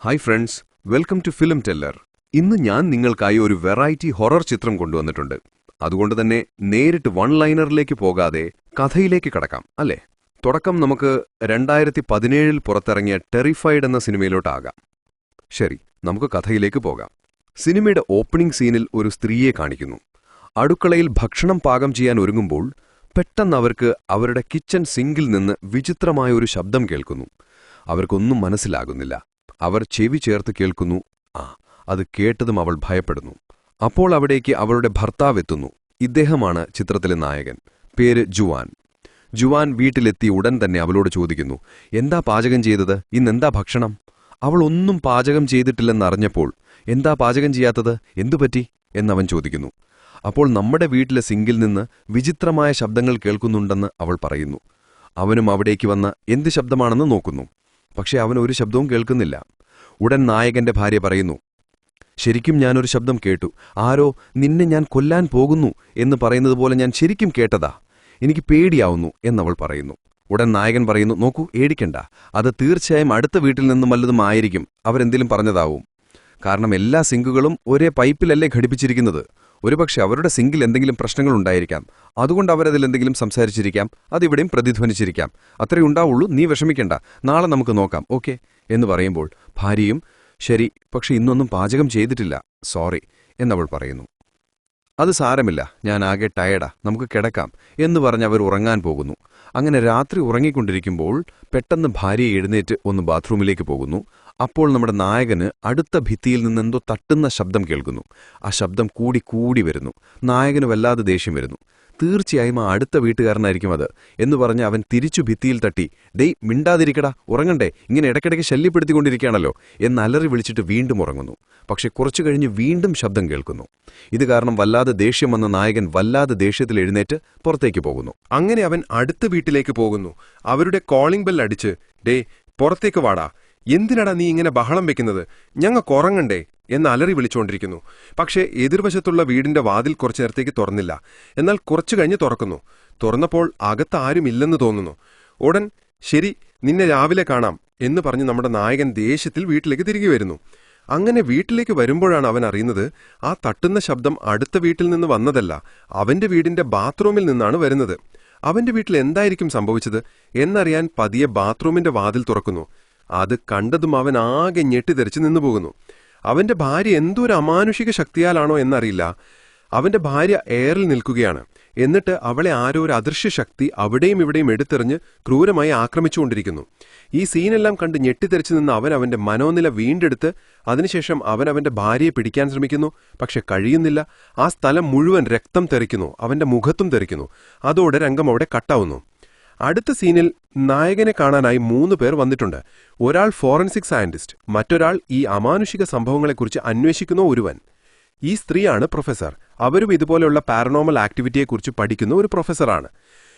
Hi friends, welcome to film teller. ഇന്ന് ഞാൻ നിങ്ങൾക്കായി ഒരു വെറൈറ്റി ഹൊറർ ചിത്രം കൊണ്ടുവന്നിട്ടുണ്ട്. അതുകൊണ്ട് തന്നെ നേരിട്ട് വൺ ലൈനറിലേക്ക് പോകാതെ കഥയിലേക്ക് കടക്കാം, അല്ലേ? തുടക്കം നമുക്ക് 2017 പുറത്തിറങ്ങിയ ടെറിഫൈഡ് എന്ന സിനിമയിലോട്ടാകാം. ശരി, നമുക്ക് കഥയിലേക്ക് പോകാം. സിനിമയുടെ ഓപ്പണിംഗ് സീനിൽ ഒരു സ്ത്രീയെ കാണിക്കുന്നു. അടുക്കളയിൽ ഭക്ഷണം പാകം ചെയ്യാൻ ഒരുങ്ങുമ്പോൾ പെട്ടെന്ന് അവർക്ക് അവരുടെ കിച്ചൺ സിങ്കിൽ നിന്ന് വിചിത്രമായ ഒരു ശബ്ദം കേൾക്കുന്നു. അവർക്കൊന്നും മനസ്സിലാകുന്നില്ല. അവർ ചെവി ചേർത്ത് കേൾക്കുന്നു. അത് കേട്ടതും അവൾ ഭയപ്പെടുന്നു. അപ്പോൾ അവിടേക്ക് അവളുടെ ഭർത്താവ് എത്തുന്നു. ഇദ്ദേഹമാണ് ചിത്രത്തിലെ നായകൻ. പേര് ജുവാൻ. ജുവാൻ വീട്ടിലെത്തി ഉടൻ തന്നെ അവളോട് ചോദിക്കുന്നു, എന്താ പാചകം ചെയ്തത്? ഇന്നെന്താ ഭക്ഷണം? അവൾ ഒന്നും പാചകം ചെയ്തിട്ടില്ലെന്നറിഞ്ഞപ്പോൾ, എന്താ പാചകം ചെയ്യാത്തത്? എന്തുപറ്റി എന്നവൻ ചോദിക്കുന്നു. അപ്പോൾ നമ്മുടെ വീട്ടിലെ സിങ്കിൽ നിന്ന് വിചിത്രമായ ശബ്ദങ്ങൾ കേൾക്കുന്നുണ്ടെന്ന് അവൾ പറയുന്നു. അവനും അവിടേക്ക് വന്ന് എന്ത് ശബ്ദമാണെന്ന് നോക്കുന്നു. പക്ഷെ അവൻ ഒരു ശബ്ദവും കേൾക്കുന്നില്ല. ഉടൻ നായകന്റെ ഭാര്യ പറയുന്നു, ശരിക്കും ഞാനൊരു ശബ്ദം കേട്ടു. ആരോ നിന്നെ ഞാൻ കൊല്ലാൻ പോകുന്നു എന്ന് പറയുന്നത് പോലെ ഞാൻ ശരിക്കും കേട്ടതാ. എനിക്ക് പേടിയാവുന്നു എന്നവൾ പറയുന്നു. ഉടൻ നായകൻ പറയുന്നു, നോക്കൂ, ഏടിക്കണ്ട, അത് തീർച്ചയായും അടുത്ത വീട്ടിൽ നിന്നും വല്ലതും ആയിരിക്കും. അവരെന്തെങ്കിലും പറഞ്ഞതാവും. കാരണം എല്ലാ സിങ്കുകളും ഒരേ പൈപ്പിലല്ലേ ഘടിപ്പിച്ചിരിക്കുന്നത്. ഒരുപക്ഷെ അവരുടെ സിങ്കിൽ എന്തെങ്കിലും പ്രശ്നങ്ങളുണ്ടായിരിക്കാം. അതുകൊണ്ട് അവരതിലെന്തെങ്കിലും സംസാരിച്ചിരിക്കാം. അതിവിടെയും പ്രതിധ്വനിച്ചിരിക്കാം. അത്രയുണ്ടാവുള്ളൂ, നീ വിഷമിക്കണ്ട, നാളെ നമുക്ക് നോക്കാം, ഓക്കെ എന്ന് പറയുമ്പോൾ ഭാര്യയും, ശരി, പക്ഷെ ഇന്നൊന്നും പാചകം ചെയ്തിട്ടില്ല, സോറി എന്നവൾ പറയുന്നു. അത് സാരമില്ല, ഞാൻ ആകെ ടയർഡാ, നമുക്ക് കിടക്കാം എന്ന് പറഞ്ഞ് അവർ ഉറങ്ങാൻ പോകുന്നു. അങ്ങനെ രാത്രി ഉറങ്ങിക്കൊണ്ടിരിക്കുമ്പോൾ പെട്ടെന്ന് ഭാര്യ എഴുന്നേറ്റ് ഒന്ന് ബാത്റൂമിലേക്ക് പോകുന്നു. അപ്പോൾ നമ്മുടെ നായകന് അടുത്ത ഭിത്തിയിൽ നിന്നെന്തോ തട്ടുന്ന ശബ്ദം കേൾക്കുന്നു. ആ ശബ്ദം കൂടി കൂടി വരുന്നു. നായകന് വല്ലാതെ ദേഷ്യം വരുന്നു. തീർച്ചയായും ആ അടുത്ത വീട്ടുകാരനായിരിക്കും അത് എന്ന് പറഞ്ഞ് അവൻ തിരിച്ചു ഭിത്തിയിൽ തട്ടി, ഡേയ് മിണ്ടാതിരിക്കടാ, ഉറങ്ങണ്ടേ, ഇങ്ങനെ ഇടയ്ക്കിടയ്ക്ക് ശല്യപ്പെടുത്തിക്കൊണ്ടിരിക്കുകയാണല്ലോ എന്ന് അലറി വിളിച്ചിട്ട് വീണ്ടും ഉറങ്ങുന്നു. പക്ഷെ കുറച്ചു കഴിഞ്ഞ് വീണ്ടും ശബ്ദം കേൾക്കുന്നു. ഇത് കാരണം വല്ലാതെ ദേഷ്യം വന്ന നായകൻ വല്ലാതെ ദേഷ്യത്തിൽ എഴുന്നേറ്റ് പുറത്തേക്ക് പോകുന്നു. അങ്ങനെ അവൻ അടുത്ത വീട്ടിലേക്ക് പോകുന്നു. അവരുടെ കോളിംഗ് ബെൽ അടിച്ച്, ഡേ പുറത്തേക്ക് വാടാ, എന്തിനാടാ നീ ഇങ്ങനെ ബഹളം വെക്കുന്നത്, ഞങ്ങൾക്ക് ഉറങ്ങണ്ടേ എന്ന് അലറി വിളിച്ചുകൊണ്ടിരിക്കുന്നു. പക്ഷേ എതിർവശത്തുള്ള വീടിന്റെ വാതിൽ കുറച്ചു നേരത്തേക്ക് തുറന്നില്ല. എന്നാൽ കുറച്ചു കഴിഞ്ഞ് തുറക്കുന്നു. തുറന്നപ്പോൾ അകത്ത് ആരുമില്ലെന്ന് തോന്നുന്നു. ഉടൻ, ശരി, നിന്നെ രാവിലെ കാണാം എന്ന് പറഞ്ഞ് നമ്മുടെ നായകൻ ദേഷ്യത്തിൽ വീട്ടിലേക്ക് തിരികെ വരുന്നു. അങ്ങനെ വീട്ടിലേക്ക് വരുമ്പോഴാണ് അവൻ അറിയുന്നത്, ആ തട്ടുന്ന ശബ്ദം അടുത്ത വീട്ടിൽ നിന്ന് വന്നതല്ല, അവന്റെ വീടിന്റെ ബാത്റൂമിൽ നിന്നാണ് വരുന്നത്. അവന്റെ വീട്ടിൽ എന്തായിരിക്കും സംഭവിച്ചത് എന്നറിയാൻ പതിയെ ബാത്റൂമിന്റെ വാതിൽ തുറക്കുന്നു. അത് കണ്ടതും അവൻ ആകെ ഞെട്ടിതെറിച്ച് നിന്നുപോകുന്നു. അവന്റെ ഭാര്യ എന്തൊരു അമാനുഷിക ശക്തിയാലാണോ എന്നറിയില്ല, അവന്റെ ഭാര്യ എയറിൽ നിൽക്കുകയാണ്. എന്നിട്ട് അവളെ ആരോ ഒരു അദൃശ്യ ശക്തി അവിടെയും ഇവിടെയും എടുത്തെറിഞ്ഞ് ക്രൂരമായി ആക്രമിച്ചുകൊണ്ടിരിക്കുന്നു. ഈ സീനെല്ലാം കണ്ട് ഞെട്ടിത്തെറിച്ച് നിന്ന് അവന്റെ മനോനില വീണ്ടെടുത്ത് അതിനുശേഷം അവന്റെ ഭാര്യയെ പിടിക്കാൻ ശ്രമിക്കുന്നു. പക്ഷെ കഴിയുന്നില്ല. ആ സ്ഥലം മുഴുവൻ രക്തം തെറിക്കുന്നു, അവന്റെ മുഖത്തും തെറിക്കുന്നു. അതോടെ രംഗം അവിടെ കട്ടാവുന്നു. അടുത്ത സീനിൽ നായകനെ കാണാനായി 3 പേർ വന്നിട്ടുണ്ട്. ഒരാൾ ഫോറൻസിക് സയന്റിസ്റ്റ്, മറ്റൊരാൾ ഈ അമാനുഷിക സംഭവങ്ങളെക്കുറിച്ച് അന്വേഷിക്കുന്ന ഒരുവൻ. ഈ സ്ത്രീയാണ് പ്രൊഫസർ. അവരും ഇതുപോലെയുള്ള പാരനോമൽ ആക്ടിവിറ്റിയെക്കുറിച്ച് പഠിക്കുന്ന ഒരു പ്രൊഫസറാണ്.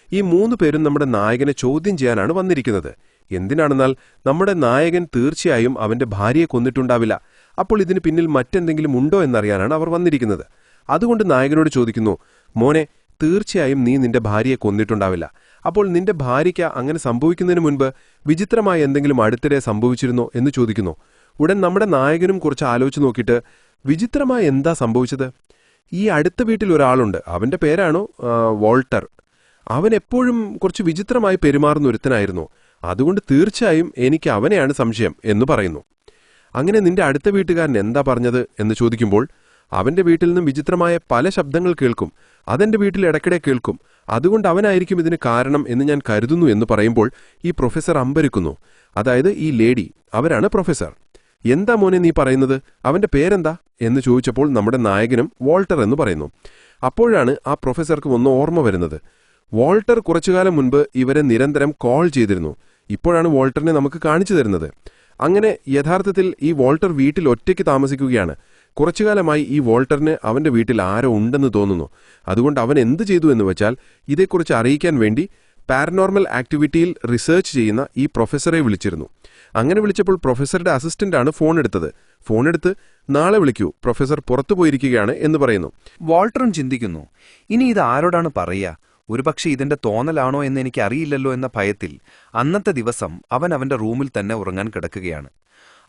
ഈ 3 പേരും നമ്മുടെ നായകനെ ചോദ്യം ചെയ്യാനാണ് വന്നിരിക്കുന്നത്. എന്തിനാണെന്നാൽ നമ്മുടെ നായകൻ തീർച്ചയായും അവന്റെ ഭാര്യയെ കൊന്നിട്ടുണ്ടാവില്ല. അപ്പോൾ ഇതിന് പിന്നിൽ മറ്റെന്തെങ്കിലും ഉണ്ടോ എന്നറിയാനാണ് അവർ വന്നിരിക്കുന്നത്. അതുകൊണ്ട് നായകനോട് ചോദിക്കുന്നു, മോനെ, തീർച്ചയായും നീ നിന്റെ ഭാര്യയെ കൊന്നിട്ടുണ്ടാവില്ല. അപ്പോൾ നിന്റെ ഭാര്യയ്ക്ക് അങ്ങനെ സംഭവിക്കുന്നതിന് മുൻപ് വിചിത്രമായ എന്തെങ്കിലും അടുത്തിടെ സംഭവിച്ചിരുന്നോ എന്ന് ചോദിക്കുന്നു. ഉടൻ നമ്മുടെ നായകനും കുറച്ച് ആലോചിച്ച് നോക്കിയിട്ട്, വിചിത്രമായ എന്താ സംഭവിച്ചത്? ഈ അടുത്ത വീട്ടിൽ ഒരാളുണ്ട്, അവന്റെ പേരാണോ വോൾട്ടർ. അവൻ എപ്പോഴും കുറച്ച് വിചിത്രമായി പെരുമാറുന്ന ഒരുത്തനായിരുന്നു. അതുകൊണ്ട് തീർച്ചയായും എനിക്ക് അവനെയാണ് സംശയം എന്ന് പറയുന്നു. അങ്ങനെ നിന്റെ അടുത്ത വീട്ടുകാരൻ എന്താ പറഞ്ഞത് എന്ന് ചോദിക്കുമ്പോൾ, അവന്റെ വീട്ടിൽ നിന്നും വിചിത്രമായ പല ശബ്ദങ്ങൾ കേൾക്കും, അതെന്റെ വീട്ടിൽ ഇടയ്ക്കിടെ കേൾക്കും, അതുകൊണ്ട് അവനായിരിക്കും ഇതിന് കാരണം എന്ന് ഞാൻ കരുതുന്നു എന്ന് പറയുമ്പോൾ ഈ പ്രൊഫസർ അമ്പരിക്കുന്നു. അതായത് ഈ ലേഡി, അവരാണ് പ്രൊഫസർ. എന്താ മോനെ നീ പറയുന്നത്, അവന്റെ പേരെന്താ എന്ന് ചോദിച്ചപ്പോൾ നമ്മുടെ നായകനും വോൾട്ടർ എന്ന് പറയുന്നു. അപ്പോഴാണ് ആ പ്രൊഫസർക്ക് ഒന്ന് ഓർമ്മ വരുന്നത്. വോൾട്ടർ കുറച്ചുകാലം മുൻപ് ഇവരെ നിരന്തരം കോൾ ചെയ്തിരുന്നു. ഇപ്പോഴാണ് വോൾട്ടറിനെ നമുക്ക് കാണിച്ചു തരുന്നത്. അങ്ങനെ യഥാർത്ഥത്തിൽ ഈ വോൾട്ടർ വീട്ടിൽ ഒറ്റയ്ക്ക് താമസിക്കുകയാണ്. കുറച്ചുകാലമായി ഈ വോൾട്ടറിന് അവന്റെ വീട്ടിൽ ആരോ ഉണ്ടെന്ന് തോന്നുന്നു. അതുകൊണ്ട് അവൻ എന്ത് ചെയ്തു എന്ന് വെച്ചാൽ, ഇതേക്കുറിച്ച് അറിയിക്കാൻ വേണ്ടി പാരനോർമൽ ആക്ടിവിറ്റിയിൽ റിസർച്ച് ചെയ്യുന്ന ഈ പ്രൊഫസറെ വിളിച്ചിരുന്നു. അങ്ങനെ വിളിച്ചപ്പോൾ പ്രൊഫസറുടെ അസിസ്റ്റന്റാണ് ഫോൺ എടുത്തത്. ഫോണെടുത്ത്, നാളെ വിളിക്കൂ, പ്രൊഫസർ പുറത്തു പോയിരിക്കുകയാണ് എന്ന് പറയുന്നു. വാൾട്ടറും ചിന്തിക്കുന്നു, ഇനി ഇത് ആരോടാണ് പറയുക? ഒരുപക്ഷെ ഇതിന്റെ തോന്നലാണോ എന്ന് എനിക്കറിയില്ലല്ലോ എന്ന ഭയത്തിൽ അന്നത്തെ ദിവസം അവൻ അവന്റെ റൂമിൽ തന്നെ ഉറങ്ങാൻ കിടക്കുകയാണ്.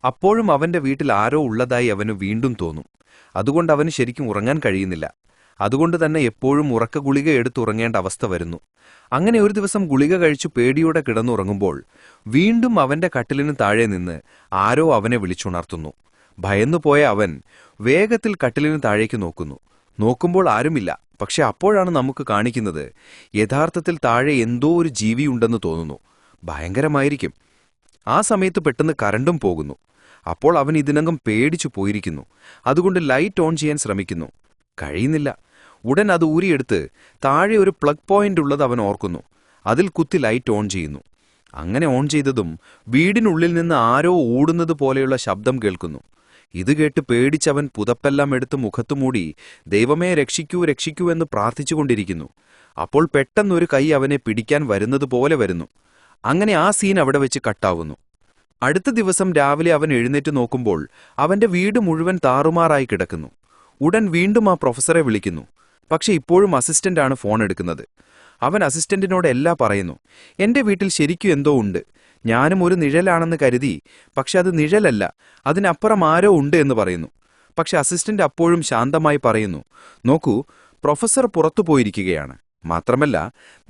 അപ്പോഴും അവന്റെ വീട്ടിൽ ആരോ ഉള്ളതായി അവന് വീണ്ടും തോന്നും. അതുകൊണ്ട് അവന് ശരിക്കും ഉറങ്ങാൻ കഴിയുന്നില്ല. അതുകൊണ്ട് തന്നെ എപ്പോഴും ഉറക്ക ഗുളിക എടുത്തുറങ്ങേണ്ട അവസ്ഥ വരുന്നു. അങ്ങനെ ഒരു ദിവസം ഗുളിക കഴിച്ചു പേടിയോടെ കിടന്നുറങ്ങുമ്പോൾ വീണ്ടും അവന്റെ കട്ടിലിന് താഴെ നിന്ന് ആരോ അവനെ വിളിച്ചുണർത്തുന്നു. ഭയന്നുപോയ അവൻ വേഗത്തിൽ കട്ടിലിന് താഴേക്ക് നോക്കുമ്പോൾ ആരുമില്ല. പക്ഷെ അപ്പോഴാണ് നമുക്ക് കാണിക്കുന്നത് യഥാർത്ഥത്തിൽ താഴെ എന്തോ ഒരു ജീവിയുണ്ടെന്ന് തോന്നുന്നു. ഭയങ്കരമായിരിക്കും. ആ സമയത്ത് പെട്ടെന്ന് കറണ്ടും പോകുന്നു. അപ്പോൾ അവൻ ഇതിനകം പേടിച്ചു പോയിരിക്കുന്നു. അതുകൊണ്ട് ലൈറ്റ് ഓൺ ചെയ്യാൻ ശ്രമിക്കുന്നു. കഴിയുന്നില്ല. ഉടൻ അത് ഊരിയെടുത്ത് താഴെ ഒരു പ്ലഗ് പോയിന്റ് ഉള്ളത് അവൻ ഓർക്കുന്നു. അതിൽ കുത്തി ലൈറ്റ് ഓൺ ചെയ്യുന്നു. അങ്ങനെ ഓൺ ചെയ്തതും വീടിനുള്ളിൽ നിന്ന് ആരോ ഓടുന്നത് പോലെയുള്ള ശബ്ദം കേൾക്കുന്നു. ഇത് കേട്ട് പേടിച്ചവൻ പുതപ്പെല്ലാം എടുത്ത് മുഖത്തു മൂടി ദൈവമേ രക്ഷിക്കൂ രക്ഷിക്കൂ എന്ന് പ്രാർത്ഥിച്ചുകൊണ്ടിരിക്കുന്നു. അപ്പോൾ പെട്ടെന്നൊരു കൈ അവനെ പിടിക്കാൻ വരുന്നത് പോലെ വരുന്നു. അങ്ങനെ ആ സീൻ അവിടെ വെച്ച് കട്ടാവുന്നു. അടുത്ത ദിവസം രാവിലെ അവൻ എഴുന്നേറ്റ് നോക്കുമ്പോൾ അവന്റെ വീട് മുഴുവൻ താറുമാറായി കിടക്കുന്നു. ഉടൻ വീണ്ടും ആ പ്രൊഫസറെ വിളിക്കുന്നു. പക്ഷെ ഇപ്പോഴും അസിസ്റ്റന്റാണ് ഫോൺ എടുക്കുന്നത്. അവൻ അസിസ്റ്റന്റിനോട് എല്ലാം പറയുന്നു. എന്റെ വീട്ടിൽ ശരിക്കും എന്തോ ഉണ്ട്. ഞാനും ഒരു നിഴലാണെന്ന് കരുതി. പക്ഷെ അത് നിഴലല്ല, അതിനപ്പുറം ആരോ ഉണ്ട് എന്ന് പറയുന്നു. പക്ഷെ അസിസ്റ്റന്റ് അപ്പോഴും ശാന്തമായി പറയുന്നു, നോക്കൂ, പ്രൊഫസർ പുറത്തു പോയിരിക്കുകയാണ്. മാത്രമല്ല,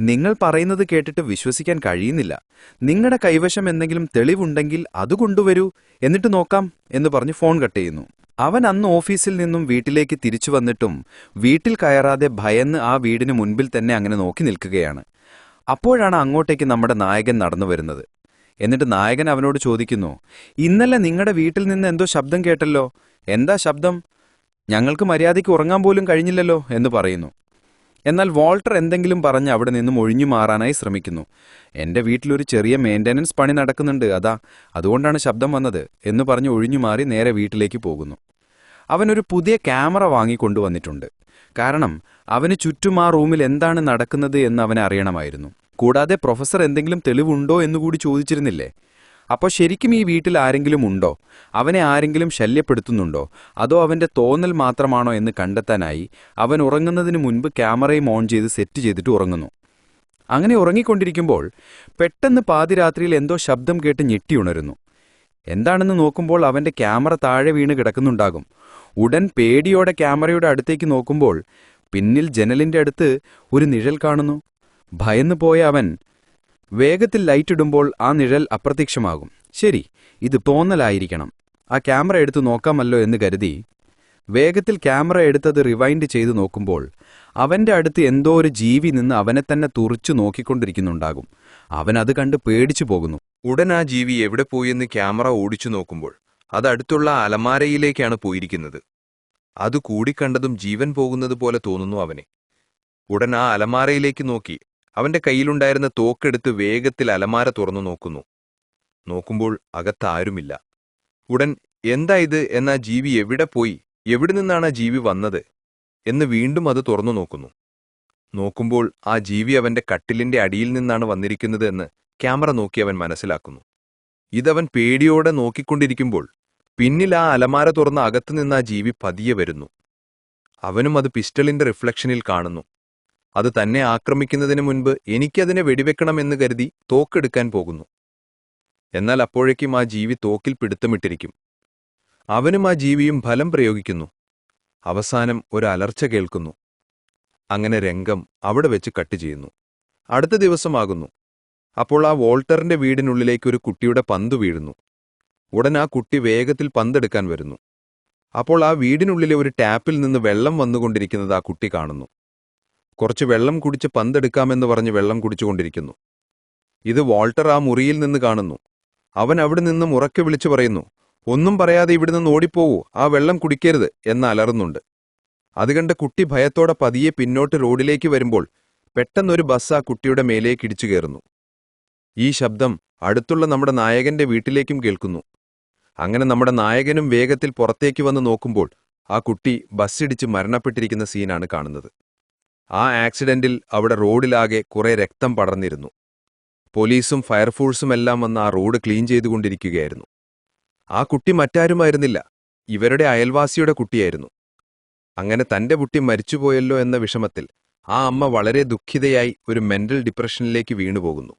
നിങ്ങൾ പറയുന്നത് കേട്ടിട്ട് വിശ്വസിക്കാൻ കഴിയുന്നില്ല. നിങ്ങളുടെ കൈവശം എന്തെങ്കിലും തെളിവുണ്ടെങ്കിൽ അത് കൊണ്ടുവരൂ, എന്നിട്ട് നോക്കാം എന്ന് പറഞ്ഞ് ഫോൺ കട്ട് ചെയ്യുന്നു. അവൻ അന്ന് ഓഫീസിൽ നിന്നും വീട്ടിലേക്ക് തിരിച്ചു വന്നിട്ടും വീട്ടിൽ കയറാതെ ഭയന്ന് ആ വീടിന് മുൻപിൽ തന്നെ അങ്ങനെ നോക്കി നിൽക്കുകയാണ്. അപ്പോഴാണ് അങ്ങോട്ടേക്ക് നമ്മുടെ നായകൻ നടന്നു വരുന്നത്. എന്നിട്ട് നായകൻ അവനോട് ചോദിക്കുന്നു, ഇന്നലെ നിങ്ങളുടെ വീട്ടിൽ നിന്ന് എന്തോ ശബ്ദം കേട്ടല്ലോ. എന്താ ശബ്ദം? ഞങ്ങൾക്ക് മര്യാദയ്ക്ക് ഉറങ്ങാൻ പോലും കഴിഞ്ഞില്ലല്ലോ എന്ന് പറയുന്നു. എന്നാൽ വാൾട്ടർ എന്തെങ്കിലും പറഞ്ഞ് അവിടെ നിന്നും ഒഴിഞ്ഞു മാറാനായി ശ്രമിക്കുന്നു. എന്റെ വീട്ടിലൊരു ചെറിയ മെയിൻ്റനൻസ് പണി നടക്കുന്നുണ്ട്, അതുകൊണ്ടാണ് ശബ്ദം വന്നത് എന്ന് പറഞ്ഞ് ഒഴിഞ്ഞു മാറി നേരെ വീട്ടിലേക്ക് പോകുന്നു. അവനൊരു പുതിയ ക്യാമറ വാങ്ങിക്കൊണ്ടുവന്നിട്ടുണ്ട്. കാരണം അവന് ചുറ്റും ആ റൂമിൽ എന്താണ് നടക്കുന്നത് എന്ന് അവനെ അറിയണമായിരുന്നു. കൂടാതെ പ്രൊഫസർ എന്തെങ്കിലും തെളിവുണ്ടോ എന്നുകൂടി ചോദിച്ചിരുന്നില്ലേ? അപ്പോൾ ശരിക്കും ഈ വീട്ടിൽ ആരെങ്കിലും ഉണ്ടോ? അവനെ ആരെങ്കിലും ശല്യപ്പെടുത്തുന്നുണ്ടോ? അതോ അവന്റെ തോന്നൽ മാത്രമാണോ എന്ന് കണ്ടെത്താനായി അവൻ ഉറങ്ങുന്നതിന് മുൻപ് ക്യാമറയും ഓൺ ചെയ്ത് സെറ്റ് ചെയ്തിട്ട് ഉറങ്ങുന്നു. അങ്ങനെ ഉറങ്ങിക്കൊണ്ടിരിക്കുമ്പോൾ പെട്ടെന്ന് പാതിരാത്രിയിൽ എന്തോ ശബ്ദം കേട്ട് ഞെട്ടിയുണരുന്നു. എന്താണെന്ന് നോക്കുമ്പോൾ അവന്റെ ക്യാമറ താഴെ വീണ് കിടക്കുന്നുണ്ടാകും. ഉടൻ പേടിയോടെ ക്യാമറയുടെ അടുത്തേക്ക് നോക്കുമ്പോൾ പിന്നിൽ ജനലിന്റെ അടുത്ത് ഒരു നിഴൽ കാണുന്നു. ഭയന്നു പോയ അവൻ വേഗത്തിൽ ലൈറ്റിടുമ്പോൾ ആ നിഴൽ അപ്രത്യക്ഷമാകും. ശരി, ഇത് തോന്നലായിരിക്കണം, ആ ക്യാമറ എടുത്ത് നോക്കാമല്ലോ എന്ന് കരുതി വേഗത്തിൽ ക്യാമറ എടുത്തത് റിവൈൻഡ് ചെയ്തു നോക്കുമ്പോൾ അവന്റെ അടുത്ത് എന്തോ ഒരു ജീവി നിന്ന് അവനെ തന്നെ തുറിച്ചു നോക്കിക്കൊണ്ടിരിക്കുന്നുണ്ടാകും. അവൻ അത് കണ്ട് പേടിച്ചു പോകുന്നു. ഉടൻ ആ ജീവി എവിടെ പോയെന്ന് ക്യാമറ ഓടിച്ചു നോക്കുമ്പോൾ അതടുത്തുള്ള അലമാരയിലേക്കാണ് പോയിരിക്കുന്നത്. അത് കൂടിക്കണ്ടതും ജീവൻ പോകുന്നത് പോലെ തോന്നുന്നു അവനെ. ഉടൻ ആ അലമാരയിലേക്ക് നോക്കി അവന്റെ കയ്യിലുണ്ടായിരുന്ന തോക്കെടുത്ത് വേഗത്തിൽ അലമാര തുറന്നു നോക്കുമ്പോൾ അകത്താരുമില്ല. ഉടൻ എന്താ ഇത് എന്നാ ജീവി എവിടെ പോയി, എവിടെ നിന്നാണ് ആ ജീവി വന്നത് എന്ന് വീണ്ടും അത് തുറന്നു നോക്കുമ്പോൾ ആ ജീവി അവന്റെ കട്ടിലിന്റെ അടിയിൽ നിന്നാണ് വന്നിരിക്കുന്നത് എന്ന് ക്യാമറ നോക്കി അവൻ മനസ്സിലാക്കുന്നു. ഇതവൻ പേടിയോടെ നോക്കിക്കൊണ്ടിരിക്കുമ്പോൾ പിന്നിൽ ആ അലമാര തുറന്ന അകത്തുനിന്ന് ആ ജീവി പതിയെ വരുന്നു. അവനും അത് പിസ്റ്റളിന്റെ റിഫ്ലക്ഷനിൽ കാണുന്നു. അത് തന്നെ ആക്രമിക്കുന്നതിന് മുൻപ് എനിക്കതിനെ വെടിവെക്കണമെന്ന് കരുതി തോക്കെടുക്കാൻ പോകുന്നു. എന്നാൽ അപ്പോഴേക്കും ആ ജീവി തോക്കിൽ പിടുത്തമിട്ടിരിക്കും. അവനും ആ ജീവിയും ഫലം പ്രയോഗിക്കുന്നു. അവസാനം ഒരു അലർച്ച കേൾക്കുന്നു. അങ്ങനെ രംഗം അവിടെ വെച്ച് കട്ട് ചെയ്യുന്നു. അടുത്ത ദിവസമാകുന്നു. അപ്പോൾ ആ വോൾട്ടറിന്റെ വീടിനുള്ളിലേക്ക് ഒരു കുട്ടിയുടെ പന്ത് വീഴുന്നു. ഉടൻ ആ കുട്ടി വേഗത്തിൽ പന്തെടുക്കാൻ വരുന്നു. അപ്പോൾ ആ വീടിനുള്ളിലെ ഒരു ടാപ്പിൽ നിന്ന് വെള്ളം വന്നുകൊണ്ടിരിക്കുന്നത് ആ കുട്ടി കാണുന്നു. കുറച്ച് വെള്ളം കുടിച്ച് പന്തെടുക്കാമെന്ന് പറഞ്ഞ് വെള്ളം കുടിച്ചുകൊണ്ടിരിക്കുന്നു. ഇത് വാൾട്ടർ ആ മുറിയിൽ നിന്ന് കാണുന്നു. അവൻ അവിടെ നിന്നും ഉറക്കെ വിളിച്ചു പറയുന്നു, ഒന്നും പറയാതെ ഇവിടെ നിന്ന് ഓടിപ്പോവൂ, ആ വെള്ളം കുടിക്കരുത് എന്ന് അലറുന്നുണ്ട്. അത് കണ്ട് കുട്ടി ഭയത്തോടെ പതിയെ പിന്നോട്ട് റോഡിലേക്ക് വരുമ്പോൾ പെട്ടെന്നൊരു ബസ് ആ കുട്ടിയുടെ മേലേക്ക് ഇടിച്ചു കയറുന്നു. ഈ ശബ്ദം അടുത്തുള്ള നമ്മുടെ നായകന്റെ വീട്ടിലേക്കും കേൾക്കുന്നു. അങ്ങനെ നമ്മുടെ നായകനും വേഗത്തിൽ പുറത്തേക്ക് വന്ന് നോക്കുമ്പോൾ ആ കുട്ടി ബസ്സിടിച്ച് മരണപ്പെട്ടിരിക്കുന്ന സീനാണ് കാണുന്നത്. ആ ആക്സിഡന്റിൽ അവിടെ റോഡിലാകെ കുറെ രക്തം പടർന്നിരുന്നു. പോലീസും ഫയർഫോഴ്സും എല്ലാം വന്ന് ആ റോഡ് ക്ലീൻ ചെയ്തുകൊണ്ടിരിക്കുകയായിരുന്നു. ആ കുട്ടി മറ്റാരുമായിരുന്നില്ല, ഇവരുടെ അയൽവാസിയുടെ കുട്ടിയായിരുന്നു. അങ്ങനെ തന്റെ കുട്ടി മരിച്ചുപോയല്ലോ എന്ന വിഷമത്തിൽ ആ അമ്മ വളരെ ദുഃഖിതയായി ഒരു മെന്റൽ ഡിപ്രഷനിലേക്ക് വീണുപോകുന്നു.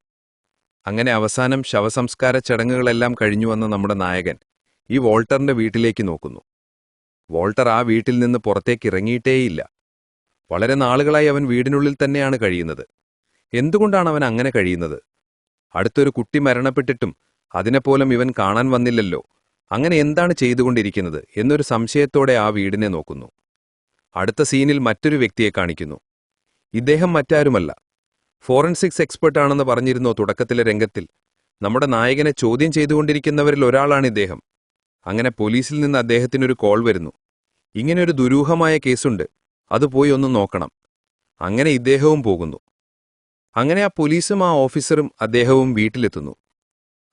അങ്ങനെ അവസാനം ശവസംസ്കാര ചടങ്ങുകളെല്ലാം കഴിഞ്ഞുവന്ന നമ്മുടെ നായകൻ ഈ വോൾട്ടറിന്റെ വീട്ടിലേക്ക് നോക്കുന്നു. വോൾട്ടർ ആ വീട്ടിൽ നിന്ന് പുറത്തേക്ക് ഇറങ്ങിയിട്ടേയില്ല. വളരെ നാളുകളായി അവൻ വീടിനുള്ളിൽ തന്നെയാണ് കഴിയുന്നത്. എന്തുകൊണ്ടാണ് അവൻ അങ്ങനെ കഴിയുന്നത്? അടുത്തൊരു കുട്ടി മരണപ്പെട്ടിട്ടും അതിനെപ്പോലും ഇവൻ കാണാൻ വന്നില്ലല്ലോ. അങ്ങനെ എന്താണ് ചെയ്തുകൊണ്ടിരിക്കുന്നത് എന്നൊരു സംശയത്തോടെ ആ വീടിനെ നോക്കുന്നു. അടുത്ത സീനിൽ മറ്റൊരു വ്യക്തിയെ കാണിക്കുന്നു. ഇദ്ദേഹം മറ്റാരുമല്ല, ഫോറൻസിക്സ് എക്സ്പെർട്ടാണെന്ന് പറഞ്ഞിരുന്നോ തുടക്കത്തിലെ രംഗത്തിൽ. നമ്മുടെ നായകനെ ചോദ്യം ചെയ്തുകൊണ്ടിരിക്കുന്നവരിൽ ഒരാളാണ് ഇദ്ദേഹം. അങ്ങനെ പോലീസിൽ നിന്ന് അദ്ദേഹത്തിനൊരു കോൾ വരുന്നു. ഇങ്ങനെയൊരു ദുരൂഹമായ കേസുണ്ട്, അത് പോയി ഒന്ന് നോക്കണം. അങ്ങനെ ഇദ്ദേഹവും പോകുന്നു. അങ്ങനെ ആ പോലീസും ആ ഓഫീസറും അദ്ദേഹവും വീട്ടിലെത്തുന്നു.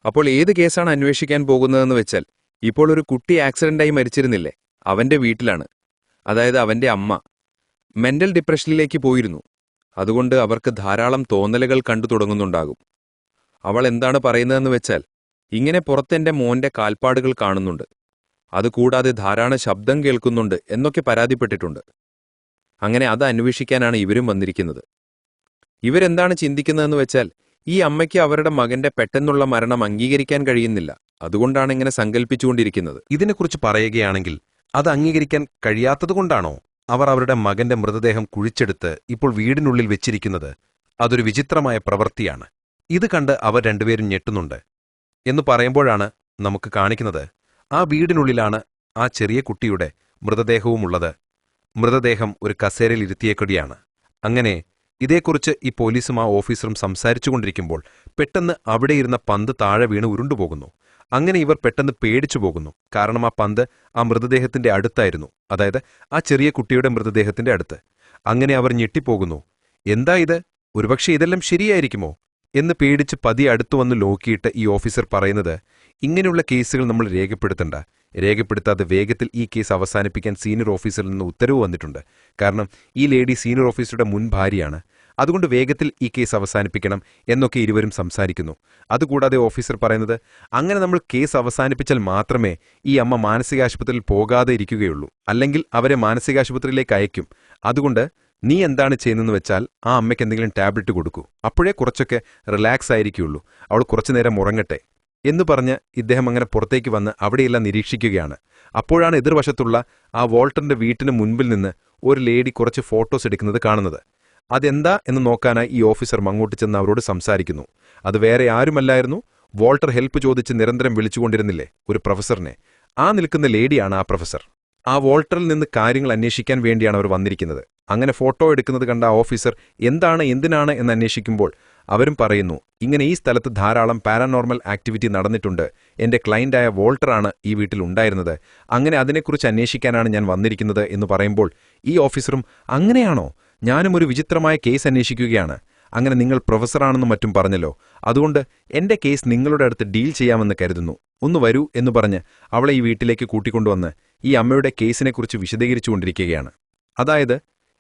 അപ്പോൾ ഏത് കേസാണ് അന്വേഷിക്കാൻ പോകുന്നതെന്ന് വെച്ചാൽ, ഇപ്പോൾ ഒരു കുട്ടി ആക്സിഡന്റായി മരിച്ചിരുന്നില്ലേ, അവന്റെ വീട്ടിലാണ്. അതായത് അവന്റെ അമ്മ മെന്റൽ ഡിപ്രഷനിലേക്ക് പോയിരുന്നു. അതുകൊണ്ട് അവർക്ക് ധാരാളം തോന്നലുകൾ കണ്ടു തുടങ്ങുന്നുണ്ടാകും. അവൾ എന്താണ് പറയുന്നതെന്ന് വെച്ചാൽ, ഇങ്ങനെ പുറത്തെന്റെ മോന്റെ കാൽപ്പാടുകൾ കാണുന്നുണ്ട്, അതുകൂടാതെ ധാരാളം ശബ്ദം കേൾക്കുന്നുണ്ട് എന്നൊക്കെ പരാതിപ്പെട്ടിട്ടുണ്ട്. അങ്ങനെ അത് അന്വേഷിക്കാനാണ് ഇവരും വന്നിരിക്കുന്നത്. ഇവരെന്താണ് ചിന്തിക്കുന്നതെന്ന് വെച്ചാൽ, ഈ അമ്മയ്ക്ക് അവരുടെ മകന്റെ പെട്ടെന്നുള്ള മരണം അംഗീകരിക്കാൻ കഴിയുന്നില്ല. അതുകൊണ്ടാണ് ഇങ്ങനെ സങ്കല്പിച്ചുകൊണ്ടിരിക്കുന്നത്. ഇതിനെക്കുറിച്ച് പറയുകയാണെങ്കിൽ അത് അംഗീകരിക്കാൻ കഴിയാത്തതുകൊണ്ടാണോ അവർ അവരുടെ മകന്റെ മൃതദേഹം കുഴിച്ചെടുത്ത് ഇപ്പോൾ വീടിനുള്ളിൽ വെച്ചിരിക്കുന്നത്? അതൊരു വിചിത്രമായ പ്രവൃത്തിയാണ്. ഇത് കണ്ട് അവർ രണ്ടുപേരും ഞെട്ടുന്നുണ്ട് എന്ന് പറയുമ്പോഴാണ് നമുക്ക് കാണിക്കുന്നത് ആ വീടിനുള്ളിലാണ് ആ ചെറിയ കുട്ടിയുടെ മൃതദേഹവുമുള്ളത്. മൃതദേഹം ഒരു കസേരയിൽ ഇരുത്തിയേക്കുകയാണ്. അങ്ങനെ ഇതേക്കുറിച്ച് ഈ പോലീസും ആ ഓഫീസറും സംസാരിച്ചുകൊണ്ടിരിക്കുമ്പോൾ പെട്ടെന്ന് അവിടെയിരുന്ന പന്ത് താഴെ വീണ് ഉരുണ്ടുപോകുന്നു. അങ്ങനെ ഇവർ പെട്ടെന്ന് പേടിച്ചു പോകുന്നു. കാരണം ആ പന്ത് ആ മൃതദേഹത്തിന്റെ അടുത്തായിരുന്നു, അതായത് ആ ചെറിയ കുട്ടിയുടെ മൃതദേഹത്തിന്റെ അടുത്ത്. അങ്ങനെ അവർ ഞെട്ടിപ്പോകുന്നു. എന്താ ഇത്? ഒരുപക്ഷെ ഇതെല്ലാം ശരിയായിരിക്കുമോ എന്ന് പേടിച്ച് പതിയെ അടുത്തുവന്ന് നോക്കിയിട്ട് ഈ ഓഫീസർ പറയുന്നത്, ഇങ്ങനെയുള്ള കേസുകൾ നമ്മൾ രേഖപ്പെടുത്താതെ വേഗത്തിൽ ഈ കേസ് അവസാനിപ്പിക്കാൻ സീനിയർ ഓഫീസറിൽ നിന്ന് ഉത്തരവ് വന്നിട്ടുണ്ട്. കാരണം ഈ ലേഡി സീനിയർ ഓഫീസറുടെ മുൻ ഭാര്യയാണ്. അതുകൊണ്ട് വേഗത്തിൽ ഈ കേസ് അവസാനിപ്പിക്കണം എന്നൊക്കെ ഇരുവരും സംസാരിക്കുന്നു. അതുകൂടാതെ ഓഫീസർ പറയുന്നത്, അങ്ങനെ നമ്മൾ കേസ് അവസാനിപ്പിച്ചാൽ മാത്രമേ ഈ അമ്മ മാനസികാശുപത്രിയിൽ പോകാതെ ഇരിക്കുകയുള്ളൂ, അല്ലെങ്കിൽ അവരെ മാനസികാശുപത്രിയിലേക്ക് അയക്കും. അതുകൊണ്ട് നീ എന്താണ് ചെയ്യുന്നതെന്ന് വെച്ചാൽ ആ അമ്മയ്ക്ക് എന്തെങ്കിലും ടാബ്ലറ്റ് കൊടുക്കൂ, അപ്പോഴേ കുറച്ചൊക്കെ റിലാക്സ് ആയിരിക്കുള്ളൂ, അവൾ കുറച്ചുനേരം ഉറങ്ങട്ടെ എന്ന് പറഞ്ഞ് ഇദ്ദേഹം അങ്ങനെ പുറത്തേക്ക് വന്ന് അവിടെയെല്ലാം നിരീക്ഷിക്കുകയാണ്. അപ്പോഴാണ് എതിർവശത്തുള്ള ആ വോൾട്ടറിന്റെ വീട്ടിന് മുൻപിൽ നിന്ന് ഒരു ലേഡി കുറച്ച് ഫോട്ടോസ് എടുക്കുന്നത് കാണുന്നത്. അതെന്താ എന്ന് നോക്കാനായി ഈ ഓഫീസർ അങ്ങോട്ട് ചെന്ന് അവരോട് സംസാരിക്കുന്നു. അത് വേറെ ആരുമല്ലായിരുന്നു, വോൾട്ടർ ഹെൽപ്പ് ചോദിച്ച് നിരന്തരം വിളിച്ചുകൊണ്ടിരുന്നില്ലേ ഒരു പ്രൊഫസറിനെ, ആ നിൽക്കുന്ന ലേഡിയാണ് ആ പ്രൊഫസർ. ആ വോൾട്ടറിൽ നിന്ന് കാര്യങ്ങൾ അന്വേഷിക്കാൻ വേണ്ടിയാണ് അവർ വന്നിരിക്കുന്നത്. അങ്ങനെ ഫോട്ടോ എടുക്കുന്നത് കണ്ട ആ ഓഫീസർ എന്തിനാണ് എന്ന് അന്വേഷിക്കുമ്പോൾ അവരും പറയുന്നു, ഇങ്ങനെ ഈ സ്ഥലത്ത് ധാരാളം പാരാനോർമൽ ആക്ടിവിറ്റി നടന്നിട്ടുണ്ട്, എന്റെ ക്ലയന്റായ വോൾട്ടറാണ് ഈ വീട്ടിൽ ഉണ്ടായിരുന്നത്, അങ്ങനെ അതിനെക്കുറിച്ച് അന്വേഷിക്കാനാണ് ഞാൻ വന്നിരിക്കുന്നത് എന്ന് പറയുമ്പോൾ ഈ ഓഫീസറും, അങ്ങനെയാണോ, ഞാനും ഒരു വിചിത്രമായ കേസ് അന്വേഷിക്കുകയാണ്, അങ്ങനെ നിങ്ങൾ പ്രൊഫസറാണെന്നും മറ്റും പറഞ്ഞല്ലോ, അതുകൊണ്ട് എന്റെ കേസ് നിങ്ങളുടെ അടുത്ത് ഡീൽ ചെയ്യാമെന്ന് കരുതുന്നു, ഒന്ന് വരൂ എന്ന് പറഞ്ഞ് അവളെ ഈ വീട്ടിലേക്ക് കൂട്ടിക്കൊണ്ടുവന്ന് ഈ അമ്മയുടെ കേസിനെക്കുറിച്ച് വിശദീകരിച്ചുകൊണ്ടിരിക്കുകയാണ്. അതായത്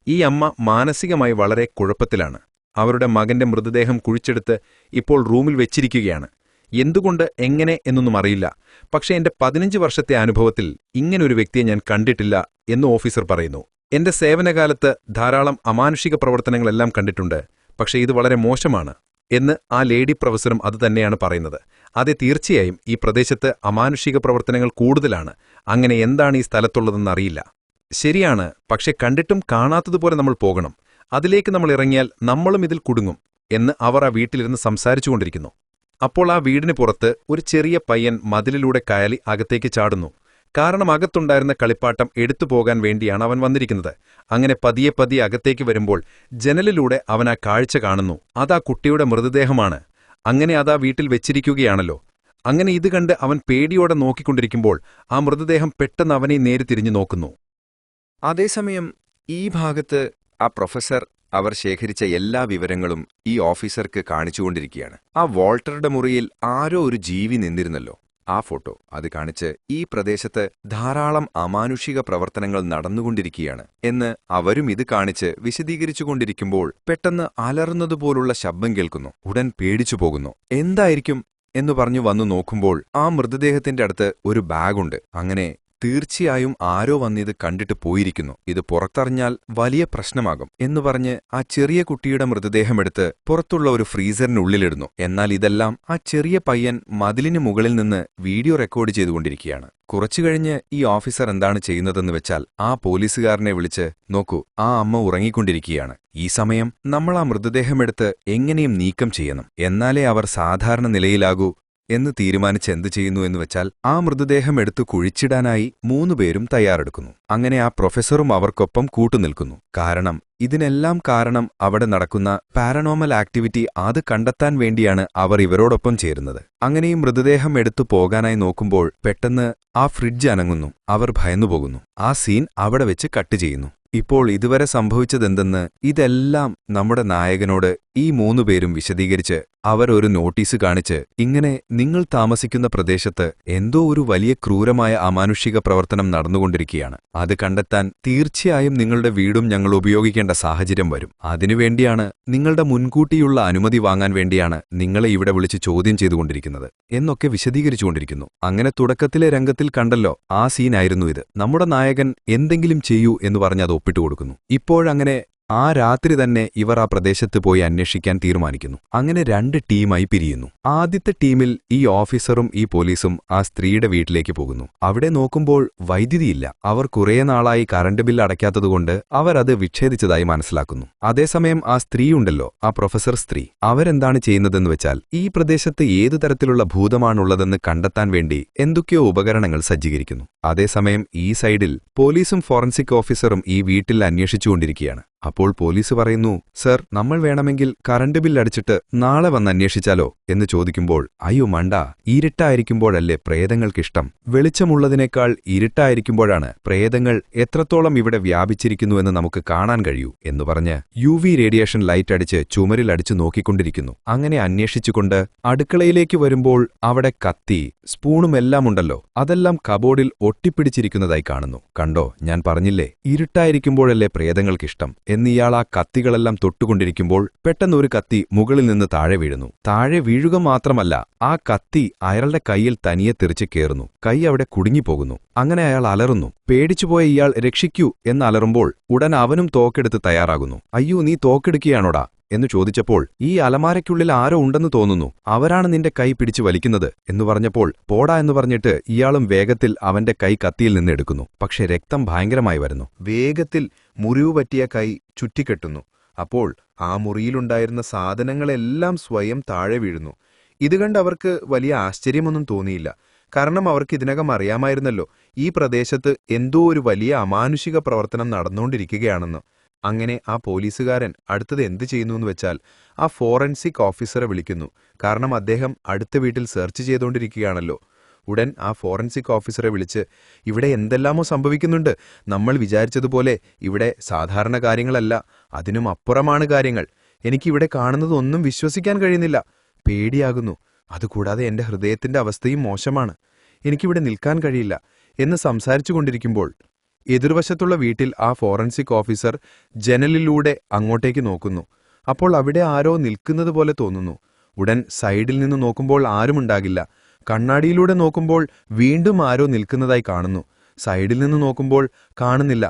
ഈ അമ്മ മാനസികമായി വളരെ കുഴപ്പത്തിലാണ്. അവരുടെ മകന്റെ മൃതദേഹം കുഴിച്ചെടുത്ത് ഇപ്പോൾ റൂമിൽ വെച്ചിരിക്കുകയാണ്. എന്തുകൊണ്ട്, എങ്ങനെ എന്നൊന്നും അറിയില്ല, പക്ഷേ എന്റെ 15 വർഷത്തെ അനുഭവത്തിൽ ഇങ്ങനൊരു വ്യക്തിയെ ഞാൻ കണ്ടിട്ടില്ല എന്ന് ഓഫീസർ പറയുന്നു. എന്റെ സേവനകാലത്ത് ധാരാളം അമാനുഷിക പ്രവർത്തനങ്ങളെല്ലാം കണ്ടിട്ടുണ്ട്, പക്ഷേ ഇത് വളരെ മോശമാണ് എന്ന് ആ ലേഡി പ്രൊഫസറും അതുതന്നെയാണ് പറയുന്നത്. അതെ, തീർച്ചയായും ഈ പ്രദേശത്ത് അമാനുഷിക പ്രവർത്തനങ്ങൾ കൂടുതലാണ്. അങ്ങനെ എന്താണ് ഈ സ്ഥലത്തുള്ളതെന്നറിയില്ല. ശരിയാണ്, പക്ഷെ കണ്ടിട്ടും കാണാത്തതുപോലെ നമ്മൾ പോകണം, അതിലേക്ക് നമ്മൾ ഇറങ്ങിയാൽ നമ്മളും ഇതിൽ കുടുങ്ങും എന്ന് അവർ ആ വീട്ടിലിരുന്ന് സംസാരിച്ചുകൊണ്ടിരിക്കുന്നു. അപ്പോൾ ആ വീടിന് പുറത്ത് ഒരു ചെറിയ പയ്യൻ മതിലിലൂടെ കയറി അകത്തേക്ക് ചാടുന്നു. കാരണം അകത്തുണ്ടായിരുന്ന കളിപ്പാട്ടം എടുത്തുപോകാൻ വേണ്ടിയാണ് അവൻ വന്നിരിക്കുന്നത്. അങ്ങനെ പതിയെ പതിയെ അകത്തേക്ക് വരുമ്പോൾ ജനലിലൂടെ അവൻ ആ കാഴ്ച കാണുന്നു. അതാ കുട്ടിയുടെ മൃതദേഹമാണ്. അങ്ങനെ അതാ വീട്ടിൽ വെച്ചിരിക്കുകയാണല്ലോ. അങ്ങനെ ഇത് കണ്ട് അവൻ പേടിയോടെ നോക്കിക്കൊണ്ടിരിക്കുമ്പോൾ ആ മൃതദേഹം പെട്ടെന്ന് അവനെ നേരെ തിരിഞ്ഞു നോക്കുന്നു. അതേസമയം ഈ ഭാഗത്ത് ആ പ്രൊഫസർ അവർ ശേഖരിച്ച എല്ലാ വിവരങ്ങളും ഈ ഓഫീസർക്ക് കാണിച്ചുകൊണ്ടിരിക്കുകയാണ്. ആ വോൾട്ടറുടെ മുറിയിൽ ആരോ ഒരു ജീവി നിന്നിരുന്നല്ലോ, ആ ഫോട്ടോ അത് കാണിച്ച് ഈ പ്രദേശത്ത് ധാരാളം അമാനുഷിക പ്രവർത്തനങ്ങൾ നടന്നുകൊണ്ടിരിക്കുകയാണ് എന്ന് അവരും ഇത് കാണിച്ച് വിശദീകരിച്ചുകൊണ്ടിരിക്കുമ്പോൾ പെട്ടെന്ന് അലറുന്നതുപോലുള്ള ശബ്ദം കേൾക്കുന്നു. ഉടൻ പേടിച്ചു പോകുന്നു. എന്തായിരിക്കും എന്ന് പറഞ്ഞു വന്നു നോക്കുമ്പോൾ ആ മൃതദേഹത്തിന്റെ അടുത്ത് ഒരു ബാഗുണ്ട്. അങ്ങനെ തീർച്ചയായും ആരോ വന്നിത് കണ്ടിട്ട് പോയിരിക്കുന്നു. ഇത് പുറത്തറിഞ്ഞാൽ വലിയ പ്രശ്നമാകും എന്ന് പറഞ്ഞ് ആ ചെറിയ കുട്ടിയുടെ മൃതദേഹമെടുത്ത് പുറത്തുള്ള ഒരു ഫ്രീസറിനുള്ളിലിടുന്നു. എന്നാൽ ഇതെല്ലാം ആ ചെറിയ പയ്യൻ മതിലിന് മുകളിൽ നിന്ന് വീഡിയോ റെക്കോർഡ് ചെയ്തുകൊണ്ടിരിക്കുകയാണ്. കുറച്ചു കഴിഞ്ഞ് ഈ ഓഫീസർ എന്താണ് ചെയ്യുന്നതെന്ന് വെച്ചാൽ ആ പോലീസുകാരനെ വിളിച്ച്, നോക്കൂ, ആ അമ്മ ഉറങ്ങിക്കൊണ്ടിരിക്കുകയാണ്. ഈ സമയം നമ്മൾ ആ മൃതദേഹമെടുത്ത് എങ്ങനെയും നീക്കം ചെയ്യണം, എന്നാലേ അവർ സാധാരണ നിലയിലാകൂ എന്ന് തീരുമാനിച്ച് എന്തു ചെയ്യുന്നു എന്ന് വെച്ചാൽ ആ മൃതദേഹം എടുത്തു കുഴിച്ചിടാനായി 3 പേരും തയ്യാറെടുക്കുന്നു. അങ്ങനെ ആ പ്രൊഫസറും അവർക്കൊപ്പം കൂട്ടുനിൽക്കുന്നു. കാരണം ഇതിനെല്ലാം കാരണം അവിടെ നടക്കുന്ന പാരനോമൽ ആക്ടിവിറ്റി അത് കണ്ടെത്താൻ വേണ്ടിയാണ് അവർ ഇവരോടൊപ്പം ചേരുന്നത്. അങ്ങനെ ഈ മൃതദേഹം എടുത്തു പോകാനായി നോക്കുമ്പോൾ പെട്ടെന്ന് ആ ഫ്രിഡ്ജ് അനങ്ങുന്നു. അവർ ഭയന്നുപോകുന്നു. ആ സീൻ അവിടെ വെച്ച് കട്ട് ചെയ്യുന്നു. ഇപ്പോൾ ഇതുവരെ സംഭവിച്ചതെന്തെന്ന് ഇതെല്ലാം നമ്മുടെ നായകനോട് ഈ 3 പേരും വിശദീകരിച്ച് അവർ ഒരു നോട്ടീസ് കാണിച്ച്, ഇങ്ങനെ നിങ്ങൾ താമസിക്കുന്ന പ്രദേശത്ത് എന്തോ ഒരു വലിയ ക്രൂരമായ അമാനുഷിക പ്രവർത്തനം നടന്നുകൊണ്ടിരിക്കുകയാണ്. അത് കണ്ടെത്താൻ തീർച്ചയായും നിങ്ങളുടെ വീടും ഞങ്ങൾ ഉപയോഗിക്കേണ്ട സാഹചര്യം വരും. അതിനുവേണ്ടിയാണ്, നിങ്ങളുടെ മുൻകൂട്ടിയുള്ള അനുമതി വാങ്ങാൻ വേണ്ടിയാണ് നിങ്ങളെ ഇവിടെ വിളിച്ച് ചോദ്യം ചെയ്തുകൊണ്ടിരിക്കുന്നത് എന്നൊക്കെ വിശദീകരിച്ചുകൊണ്ടിരിക്കുന്നു. അങ്ങനെ തുടക്കത്തിലെ രംഗത്തിൽ കണ്ടല്ലോ, ആ സീനായിരുന്നു ഇത്. നമ്മുടെ നായകൻ എന്തെങ്കിലും ചെയ്യൂ എന്ന് പറഞ്ഞ് അത് ഒപ്പിട്ടുകൊടുക്കുന്നു. ഇപ്പോഴങ്ങനെ ആ രാത്രി തന്നെ ഇവർ ആ പ്രദേശത്ത് പോയി അന്വേഷിക്കാൻ തീരുമാനിക്കുന്നു. അങ്ങനെ 2 ടീമായി പിരിയുന്നു. ആദ്യത്തെ ടീമിൽ ഈ ഓഫീസറും ഈ പോലീസും ആ സ്ത്രീയുടെ വീട്ടിലേക്ക് പോകുന്നു. അവിടെ നോക്കുമ്പോൾ വൈദ്യുതിയില്ല. അവർ കുറേ നാളായി കറണ്ട് ബില്ല് അടയ്ക്കാത്തതുകൊണ്ട് അവർ അത് വിച്ഛേദിച്ചതായി മനസ്സിലാക്കുന്നു. അതേസമയം ആ സ്ത്രീയുണ്ടല്ലോ, ആ പ്രൊഫസർ സ്ത്രീ, അവരെന്താണ് ചെയ്യുന്നതെന്ന് വെച്ചാൽ ഈ പ്രദേശത്ത് ഏതു തരത്തിലുള്ള ഭൂതമാണുള്ളതെന്ന് കണ്ടെത്താൻ വേണ്ടി എന്തൊക്കെയോ ഉപകരണങ്ങൾ സജ്ജീകരിക്കുന്നു. അതേസമയം ഈ സൈഡിൽ പോലീസും ഫോറൻസിക് ഓഫീസറും ഈ വീട്ടിൽ അന്വേഷിച്ചുകൊണ്ടിരിക്കുകയാണ്. അപ്പോൾ പോലീസ് പറയുന്നു, സർ, നമ്മൾ വേണമെങ്കിൽ കറണ്ട് ബില്ല് അടിച്ചിട്ട് നാളെ വന്ന് അന്വേഷിച്ചാലോ എന്ന് ചോദിക്കുമ്പോൾ, അയ്യോ മണ്ട, ഇരുട്ടായിരിക്കുമ്പോഴല്ലേ പ്രേതങ്ങൾക്കിഷ്ടം. വെളിച്ചമുള്ളതിനേക്കാൾ ഇരുട്ടായിരിക്കുമ്പോഴാണ് പ്രേതങ്ങൾ എത്രത്തോളം ഇവിടെ വ്യാപിച്ചിരിക്കുന്നുവെന്ന് നമുക്ക് കാണാൻ കഴിയൂ എന്ന് പറഞ്ഞ് UV റേഡിയേഷൻ ലൈറ്റ് അടിച്ച് ചുമരിൽ അടിച്ചു നോക്കിക്കൊണ്ടിരിക്കുന്നു. അങ്ങനെ അന്വേഷിച്ചുകൊണ്ട് അടുക്കളയിലേക്ക് വരുമ്പോൾ അവിടെ കത്തി, സ്പൂണുമെല്ലാം ഉണ്ടല്ലോ. അതെല്ലാം കബോർഡിൽ ഒട്ടിപ്പിടിച്ചിരിക്കുന്നതായി കാണുന്നു. കണ്ടോ, ഞാൻ പറഞ്ഞില്ലേ, ഇരുട്ടായിരിക്കുമ്പോഴല്ലേ പ്രേതങ്ങൾക്കിഷ്ടം എന്നിയാൾ ആ കത്തികളെല്ലാം തൊട്ടുകൊണ്ടിരിക്കുമ്പോൾ പെട്ടെന്ന് ഒരു കത്തി മുകളിൽ നിന്ന് താഴെ വീഴുന്നു. താഴെ വീഴുക മാത്രമല്ല, ആ കത്തി അയാളുടെ കൈയിൽ തനിയെ തെറിച്ച് കയറുന്നു. കൈ അവിടെ കുടുങ്ങിപ്പോകുന്നു. അങ്ങനെ അയാൾ അലറുന്നു. പേടിച്ചുപോയ ഇയാൾ രക്ഷിക്കൂ എന്നലറുമ്പോൾ ഉടൻ അവനും തോക്കെടുത്ത് തയ്യാറാകുന്നു. അയ്യോ, നീ തോക്കെടുക്കുകയാണോടാ എന്ന് ചോദിച്ചപ്പോൾ, ഈ അലമാരയ്ക്കുള്ളിൽ ആരോ ഉണ്ടെന്ന് തോന്നുന്നു, അവരാണ് നിന്റെ കൈ പിടിച്ചു വലിക്കുന്നത് എന്ന് പറഞ്ഞപ്പോൾ, പോടാ എന്ന് പറഞ്ഞിട്ട് ഇയാളും വേഗത്തിൽ അവന്റെ കൈ കത്തിയിൽ നിന്ന് എടുക്കുന്നു. പക്ഷെ രക്തം ഭയങ്കരമായി വരുന്നു. വേഗത്തിൽ മുറിവ് പറ്റിയ കൈ ചുറ്റിക്കെട്ടുന്നു. അപ്പോൾ ആ മുറിയിലുണ്ടായിരുന്ന സാധനങ്ങളെല്ലാം സ്വയം താഴെ വീഴുന്നു. ഇത് കണ്ട് അവർക്ക് വലിയ ആശ്ചര്യമൊന്നും തോന്നിയില്ല. കാരണം അവർക്ക് ഇതിനകം അറിയാമായിരുന്നല്ലോ, ഈ പ്രദേശത്ത് എന്തോ ഒരു വലിയ അമാനുഷിക പ്രവർത്തനം നടന്നുകൊണ്ടിരിക്കുകയാണെന്ന്. അങ്ങനെ ആ പോലീസുകാരൻ അടുത്തത് എന്ത് ചെയ്യുന്നുവെന്ന് വെച്ചാൽ ആ ഫോറൻസിക് ഓഫീസറെ വിളിക്കുന്നു. കാരണം അദ്ദേഹം അടുത്ത വീട്ടിൽ സെർച്ച് ചെയ്തുകൊണ്ടിരിക്കുകയാണല്ലോ. ഉടൻ ആ ഫോറൻസിക് ഓഫീസറെ വിളിച്ച്, ഇവിടെ എന്തെല്ലാമോ സംഭവിക്കുന്നുണ്ട്. നമ്മൾ വിചാരിച്ചതുപോലെ ഇവിടെ സാധാരണ കാര്യങ്ങളല്ല, അതിനും അപ്പുറമാണ് കാര്യങ്ങൾ. എനിക്കിവിടെ കാണുന്നതൊന്നും വിശ്വസിക്കാൻ കഴിയുന്നില്ല. പേടിയാകുന്നു. അതുകൂടാതെ എന്റെ ഹൃദയത്തിന്റെ അവസ്ഥയും മോശമാണ്. എനിക്കിവിടെ നിൽക്കാൻ കഴിയില്ല എന്ന് സംസാരിച്ചു കൊണ്ടിരിക്കുമ്പോൾ എതിർവശത്തുള്ള വീട്ടിൽ ആ ഫോറൻസിക് ഓഫീസർ ജനലിലൂടെ അങ്ങോട്ടേക്ക് നോക്കുന്നു. അപ്പോൾ അവിടെ ആരോ നിൽക്കുന്നത് പോലെ തോന്നുന്നു. ഉടൻ സൈഡിൽ നിന്ന് നോക്കുമ്പോൾ ആരുമുണ്ടാകില്ല. കണ്ണാടിയിലൂടെ നോക്കുമ്പോൾ വീണ്ടും ആരോ നിൽക്കുന്നതായി കാണുന്നു. സൈഡിൽ നിന്ന് നോക്കുമ്പോൾ കാണുന്നില്ല.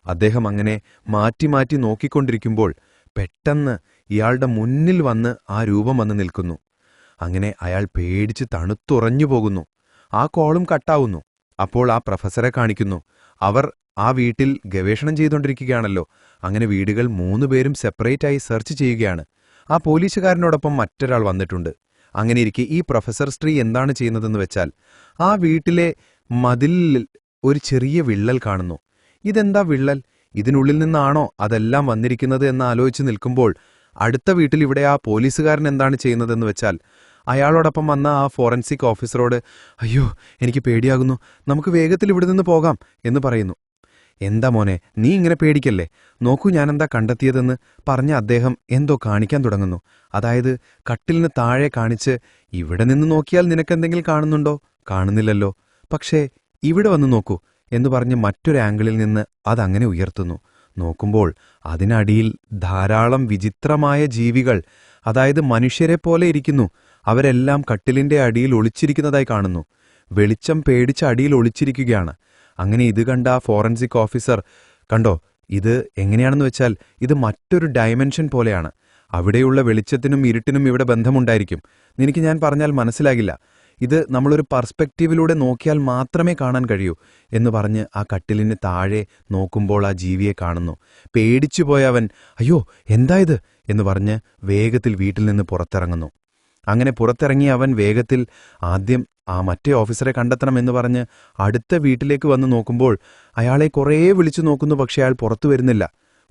അദ്ദേഹം അങ്ങനെ മാറ്റി മാറ്റി നോക്കിക്കൊണ്ടിരിക്കുമ്പോൾ പെട്ടെന്ന് ഇയാളുടെ മുന്നിൽ വന്ന് ആ രൂപം വന്ന് നിൽക്കുന്നു. അങ്ങനെ അയാൾ പേടിച്ച് തണുത്തുറഞ്ഞു പോകുന്നു. ആ കോളും കട്ടാവുന്നു. അപ്പോൾ ആ പ്രൊഫസറെ കാണിക്കുന്നു. അവർ ആ വീട്ടിൽ ഗവേഷണം ചെയ്തുകൊണ്ടിരിക്കുകയാണല്ലോ. അങ്ങനെ വീടുകൾ 3 പേരും സെപ്പറേറ്റായി സെർച്ച് ചെയ്യുകയാണ്. ആ പോലീസുകാരനോടൊപ്പം മറ്റൊരാൾ വന്നിട്ടുണ്ട്. അങ്ങനെയിരിക്കെ ഈ പ്രൊഫസർ സ്ത്രീ എന്താണ് ചെയ്യുന്നതെന്ന് വെച്ചാൽ ആ വീട്ടിലെ മതിലിൽ ഒരു ചെറിയ വിള്ളൽ കാണുന്നു. ഇതെന്താ വിള്ളൽ? ഇതിനുള്ളിൽ നിന്നാണോ അതെല്ലാം വന്നിരിക്കുന്നത് എന്ന് ആലോചിച്ച് നിൽക്കുമ്പോൾ അടുത്ത വീട്ടിൽ ഇവിടെ ആ പോലീസുകാരൻ എന്താണ് ചെയ്യുന്നതെന്ന് വെച്ചാൽ അയാളോടൊപ്പം വന്ന ആ ഫോറൻസിക് ഓഫീസറോട്, അയ്യോ എനിക്ക് പേടിയാകുന്നു, നമുക്ക് വേഗത്തിൽ ഇവിടെ നിന്ന് പോകാം എന്ന് പറയുന്നു. എന്താ മോനെ, നീ ഇങ്ങനെ പേടിക്കല്ലേ, നോക്കൂ ഞാനെന്താ കണ്ടെത്തിയതെന്ന് പറഞ്ഞ അദ്ദേഹം എന്തോ കാണിക്കാൻ തുടങ്ങുന്നു. അതായത് കട്ടിലിന് താഴെ കാണിച്ച്, ഇവിടെ നിന്ന് നോക്കിയാൽ നിനക്കെന്തെങ്കിലും കാണുന്നുണ്ടോ? കാണുന്നില്ലല്ലോ. പക്ഷേ ഇവിടെ വന്ന് നോക്കൂ എന്ന് പറഞ്ഞ് മറ്റൊരു ആംഗിളിൽ നിന്ന് അതങ്ങനെ ഉയർത്തുന്നു. നോക്കുമ്പോൾ അതിനടിയിൽ ധാരാളം വിചിത്രമായ ജീവികൾ, അതായത് മനുഷ്യരെപ്പോലെ ഇരിക്കുന്നു. അവരെല്ലാം കട്ടിലിന്റെ അടിയിൽ ഒളിച്ചിരിക്കുന്നതായി കാണുന്നു. വെളിച്ചം പേടിച്ച് അടിയിൽ ഒളിച്ചിരിക്കുകയാണ്. അങ്ങനെ ഇത് കണ്ട ആ ഫോറൻസിക് ഓഫീസർ, കണ്ടോ, ഇത് എങ്ങനെയാണെന്ന് വെച്ചാൽ ഇത് മറ്റൊരു ഡയമെൻഷൻ പോലെയാണ്. അവിടെയുള്ള വെളിച്ചത്തിനും ഇരുട്ടിനും ഇവിടെ ബന്ധമുണ്ടായിരിക്കും. നിനക്ക് ഞാൻ പറഞ്ഞാൽ മനസ്സിലാകില്ല. ഇത് നമ്മളൊരു പെർസ്പെക്റ്റീവിലൂടെ നോക്കിയാൽ മാത്രമേ കാണാൻ കഴിയൂ എന്ന് പറഞ്ഞ് ആ കട്ടിലിന് താഴെ നോക്കുമ്പോൾ ആ ജീവിയെ കാണുന്നു. പേടിച്ചുപോയ അവൻ, അയ്യോ എന്താ ഇത് എന്ന് പറഞ്ഞ് വേഗത്തിൽ വീട്ടിൽ നിന്ന് പുറത്തിറങ്ങുന്നു. അങ്ങനെ പുറത്തിറങ്ങിയ അവൻ വേഗത്തിൽ ആദ്യം ആ മറ്റേ ഓഫീസറെ കണ്ടെത്തണമെന്ന് പറഞ്ഞ് അടുത്ത വീട്ടിലേക്ക് വന്ന് നോക്കുമ്പോൾ അയാളെ കുറേ വിളിച്ചു നോക്കുന്നു. പക്ഷെ അയാൾ പുറത്തു വരുന്നില്ല.